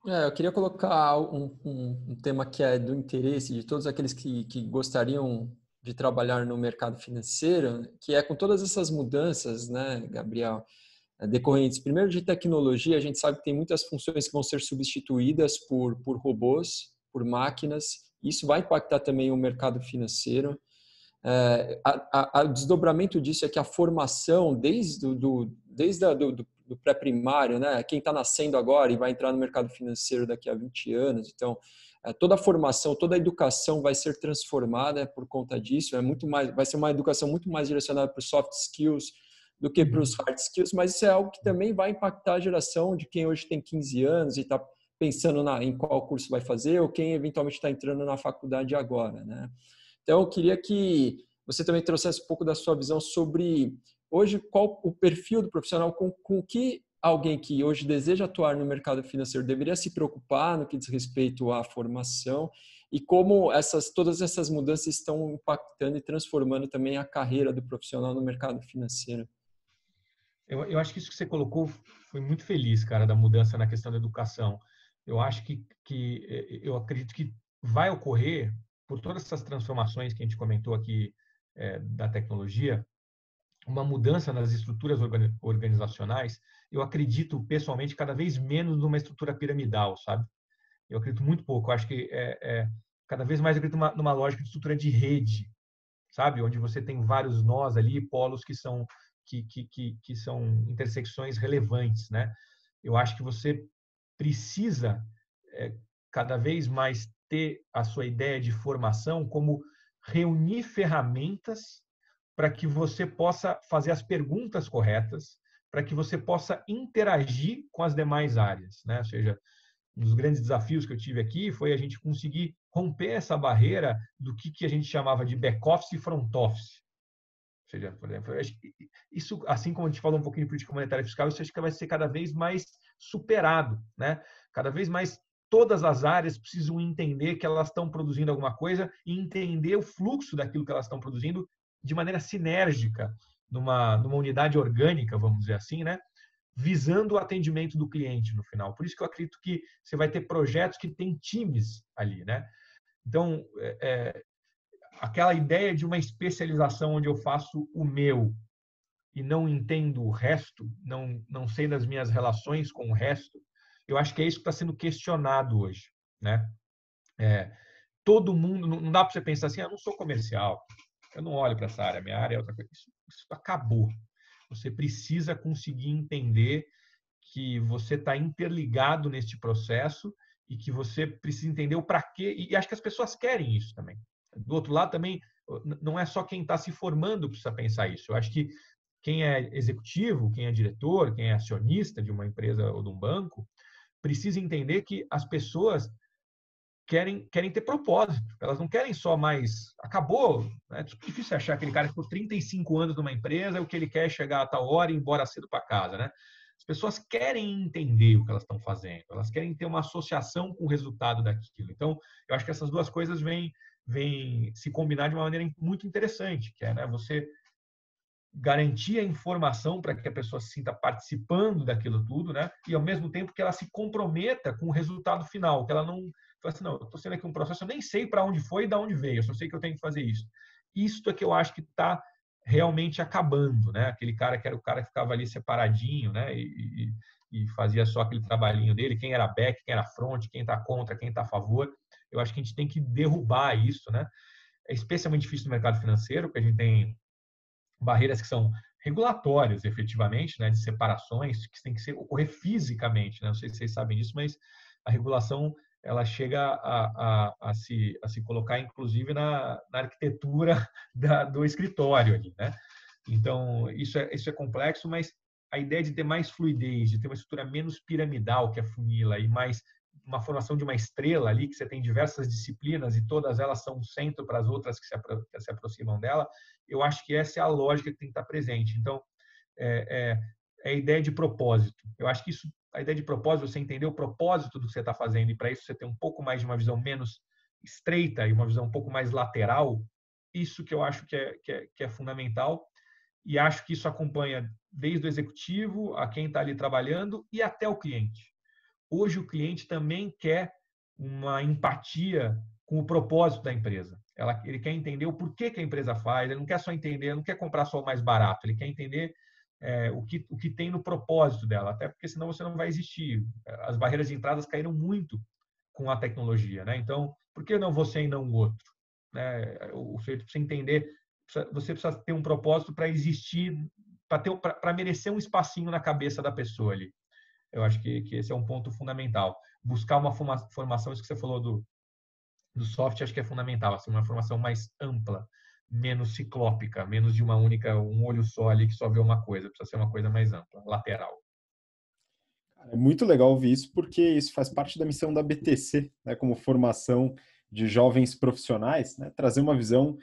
Eu queria colocar um tema que é do interesse de todos aqueles que gostariam de trabalhar no mercado financeiro, que é com todas essas mudanças, né, Gabriel, decorrentes, primeiro, de tecnologia. A gente sabe que tem muitas funções que vão ser substituídas por robôs, por máquinas. Isso vai impactar também o mercado financeiro. O desdobramento disso é que a formação, desde do pré-primário, né? Quem está nascendo agora e vai entrar no mercado financeiro daqui a 20 anos, então toda a formação, toda a educação vai ser transformada por conta disso. Vai ser uma educação muito mais direcionada para os soft skills do que para os hard skills, mas isso é algo que também vai impactar a geração de quem hoje tem 15 anos e está pensando em qual curso vai fazer, ou quem eventualmente está entrando na faculdade agora, né? Então, eu queria que você também trouxesse um pouco da sua visão sobre, hoje, qual o perfil do profissional, com que alguém que hoje deseja atuar no mercado financeiro deveria se preocupar no que diz respeito à formação e como todas essas mudanças estão impactando e transformando também a carreira do profissional no mercado financeiro. Eu acho que isso que você colocou foi muito feliz, cara, da mudança na questão da educação. Eu acho eu acredito que vai ocorrer, por todas essas transformações que a gente comentou aqui da tecnologia, uma mudança nas estruturas organizacionais. Eu acredito, pessoalmente, cada vez menos numa estrutura piramidal, sabe? Eu acredito muito pouco. Eu acho que cada vez mais eu acredito numa lógica de estrutura de rede, sabe? Onde você tem vários nós ali, polos que são intersecções relevantes, né? Eu acho que você precisa cada vez mais ter a sua ideia de formação como reunir ferramentas para que você possa fazer as perguntas corretas, para que você possa interagir com as demais áreas, né? Ou seja, um dos grandes desafios que eu tive aqui foi a gente conseguir romper essa barreira do que a gente chamava de back-office e front-office. Ou seja, por exemplo, isso, assim como a gente falou um pouquinho de política monetária e fiscal, isso acho que vai ser cada vez mais superado, né? Cada vez mais todas as áreas precisam entender que elas estão produzindo alguma coisa e entender o fluxo daquilo que elas estão produzindo de maneira sinérgica, numa unidade orgânica, vamos dizer assim, né? visando o atendimento do cliente no final. Por isso que eu acredito que você vai ter projetos que têm times ali, né? Então, aquela ideia de uma especialização onde eu faço o meu e não entendo o resto, não sei das minhas relações com o resto, eu acho que é isso que está sendo questionado hoje, né? Todo mundo, não dá para você pensar assim, eu não sou comercial, eu não olho para essa área, minha área é outra coisa. Isso acabou. Você precisa conseguir entender que você está interligado neste processo e que você precisa entender o para quê. E acho que as pessoas querem isso também. Do outro lado, também, não é só quem está se formando que precisa pensar isso. Eu acho que quem é executivo, quem é diretor, quem é acionista de uma empresa ou de um banco, precisa entender que as pessoas querem ter propósito. Elas não querem só mais... Acabou. É difícil achar aquele cara que ficou 35 anos numa empresa e o que ele quer é chegar a tal hora e ir embora cedo para casa, né? As pessoas querem entender o que elas estão fazendo. Elas querem ter uma associação com o resultado daquilo. Então, eu acho que essas duas coisas vêm se combinar de uma maneira muito interessante, que é, né, você garantir a informação para que a pessoa se sinta participando daquilo tudo, né? E ao mesmo tempo que ela se comprometa com o resultado final, que ela não fala assim, não, eu estou sendo aqui um processo, eu nem sei para onde foi e de onde veio, eu só sei que eu tenho que fazer isso. Isso é que eu acho que está realmente acabando, né? Aquele cara que era o cara que ficava ali separadinho, né? E fazia só aquele trabalhinho dele, quem era back, quem era front, quem está contra, quem está a favor. Eu acho que a gente tem que derrubar isso, né? É especialmente difícil no mercado financeiro, porque a gente tem barreiras que são regulatórias, efetivamente, né, de separações, que tem que ocorrer fisicamente, né? Não sei se vocês sabem disso, mas a regulação ela chega a se colocar, inclusive, na arquitetura do escritório ali, né? Então, isso é complexo, mas a ideia de ter mais fluidez, de ter uma estrutura menos piramidal, que é funila, e mais uma formação de uma estrela ali, que você tem diversas disciplinas e todas elas são um centro para as outras que se aproximam dela, eu acho que essa é a lógica que tem que estar presente. Então, é a ideia de propósito. Eu acho que a ideia de propósito, você entender o propósito do que você está fazendo e para isso você ter um pouco mais de uma visão menos estreita e uma visão um pouco mais lateral, isso que eu acho que é fundamental e acho que isso acompanha desde o executivo a quem está ali trabalhando e até o cliente. Hoje o cliente também quer uma empatia com o propósito da empresa. Ele quer entender o porquê que a empresa faz, ele não quer só entender, ele não quer comprar só o mais barato, ele quer entender o que tem no propósito dela, até porque senão você não vai existir. As barreiras de entradas caíram muito com a tecnologia, né? Então, por que não você e não o outro? Né? O sujeito precisa entender, você precisa ter um propósito para existir, para merecer um espacinho na cabeça da pessoa ali. Eu acho que esse é um ponto fundamental. Buscar uma formação, isso que você falou do soft, acho que é fundamental. Assim, uma formação mais ampla, menos ciclópica, menos de um olho só ali que só vê uma coisa. Precisa ser uma coisa mais ampla, lateral. É muito legal ouvir isso, porque isso faz parte da missão da BTC, né, como formação de jovens profissionais, né, trazer uma visão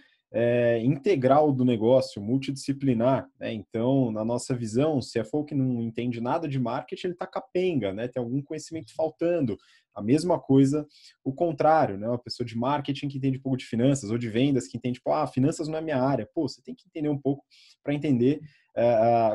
integral do negócio, multidisciplinar, né? Então, na nossa visão, se é CFO que não entende nada de marketing, ele está capenga, né? Tem algum conhecimento faltando. A mesma coisa, o contrário, né? Uma pessoa de marketing que entende um pouco de finanças, ou de vendas que entende, finanças não é minha área. Você tem que entender um pouco para entender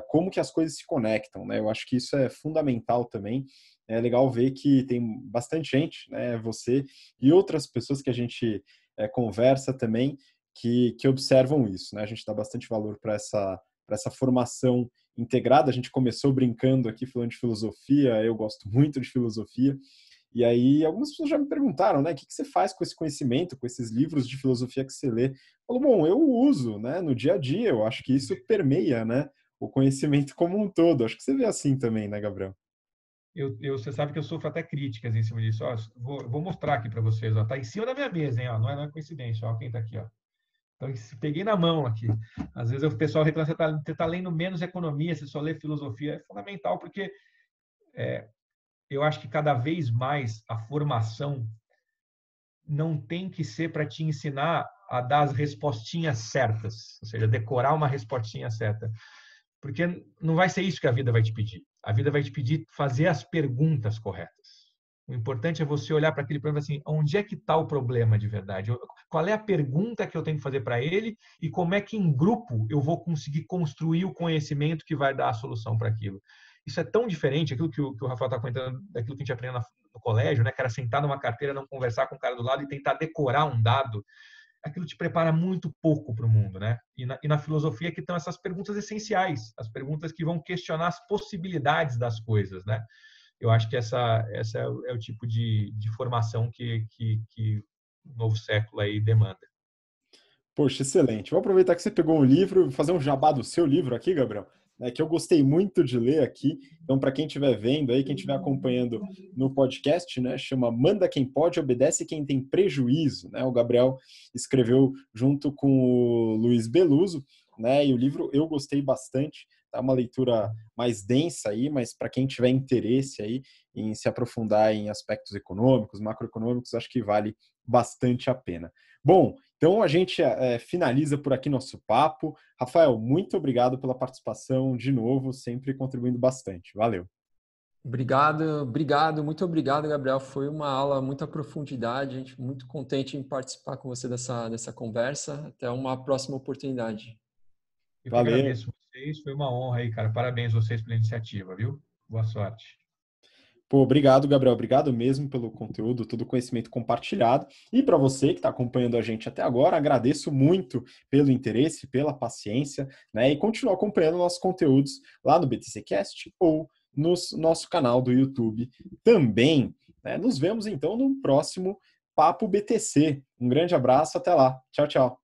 como que as coisas se conectam, né? Eu acho que isso é fundamental também. É legal ver que tem bastante gente, né? Você e outras pessoas que a gente conversa também, que observam isso, né? A gente dá bastante valor para essa formação integrada. A gente começou brincando aqui falando de filosofia, eu gosto muito de filosofia, e aí algumas pessoas já me perguntaram, né, o que você faz com esse conhecimento, com esses livros de filosofia que você lê? Eu falo, bom, eu uso, né, no dia a dia, eu acho que isso permeia, né, o conhecimento como um todo. Acho que você vê assim também, né, Gabriel? Você sabe que eu sofro até críticas em cima disso. Ó, vou mostrar aqui para vocês. Está em cima da minha mesa, hein? Ó, não é coincidência. Ó, quem está aqui, ó. Então, peguei na mão aqui. Às vezes o pessoal reclama, você está lendo menos economia, você só lê filosofia. É fundamental, porque eu acho que cada vez mais a formação não tem que ser para te ensinar a dar as respostinhas certas, ou seja, decorar uma respostinha certa. Porque não vai ser isso que a vida vai te pedir. A vida vai te pedir fazer as perguntas corretas. O importante é você olhar para aquele problema assim, onde é que está o problema de verdade? Qual é a pergunta que eu tenho que fazer para ele e como é que em grupo eu vou conseguir construir o conhecimento que vai dar a solução para aquilo? Isso é tão diferente, aquilo que o Rafael está comentando, daquilo que a gente aprende no colégio, né? Que era sentar numa carteira, não conversar com o cara do lado e tentar decorar um dado. Aquilo te prepara muito pouco para o mundo, né? E na filosofia que estão essas perguntas essenciais, as perguntas que vão questionar as possibilidades das coisas, né? Eu acho que essa é o tipo de formação que o novo século aí demanda. Poxa, excelente. Vou aproveitar que você pegou um livro, vou fazer um jabá do seu livro aqui, Gabriel, né, que eu gostei muito de ler aqui. Então, para quem estiver vendo aí, quem estiver acompanhando no podcast, né, chama Manda Quem Pode, Obedece Quem Tem Prejuízo. Né? O Gabriel escreveu junto com o Luiz Beluso, né, e o livro eu gostei bastante. Tá uma leitura mais densa aí, mas para quem tiver interesse aí em se aprofundar em aspectos econômicos, macroeconômicos, acho que vale bastante a pena. Bom, então a gente finaliza por aqui nosso papo. Rafael, muito obrigado pela participação de novo, sempre contribuindo bastante. Valeu. Muito obrigado, Gabriel. Foi uma aula muita profundidade, gente, muito contente em participar com você dessa conversa. Até uma próxima oportunidade. Eu que Valeu. agradeço vocês, foi uma honra aí, cara. Parabéns vocês pela iniciativa, viu? Boa sorte. Pô, obrigado, Gabriel. Obrigado mesmo pelo conteúdo, todo o conhecimento compartilhado. E para você que está acompanhando a gente até agora, agradeço muito pelo interesse, pela paciência, né? E continua acompanhando nossos conteúdos lá no BTCcast ou no nosso canal do YouTube também. Né? Nos vemos então no próximo Papo BTC. Um grande abraço, até lá. Tchau, tchau.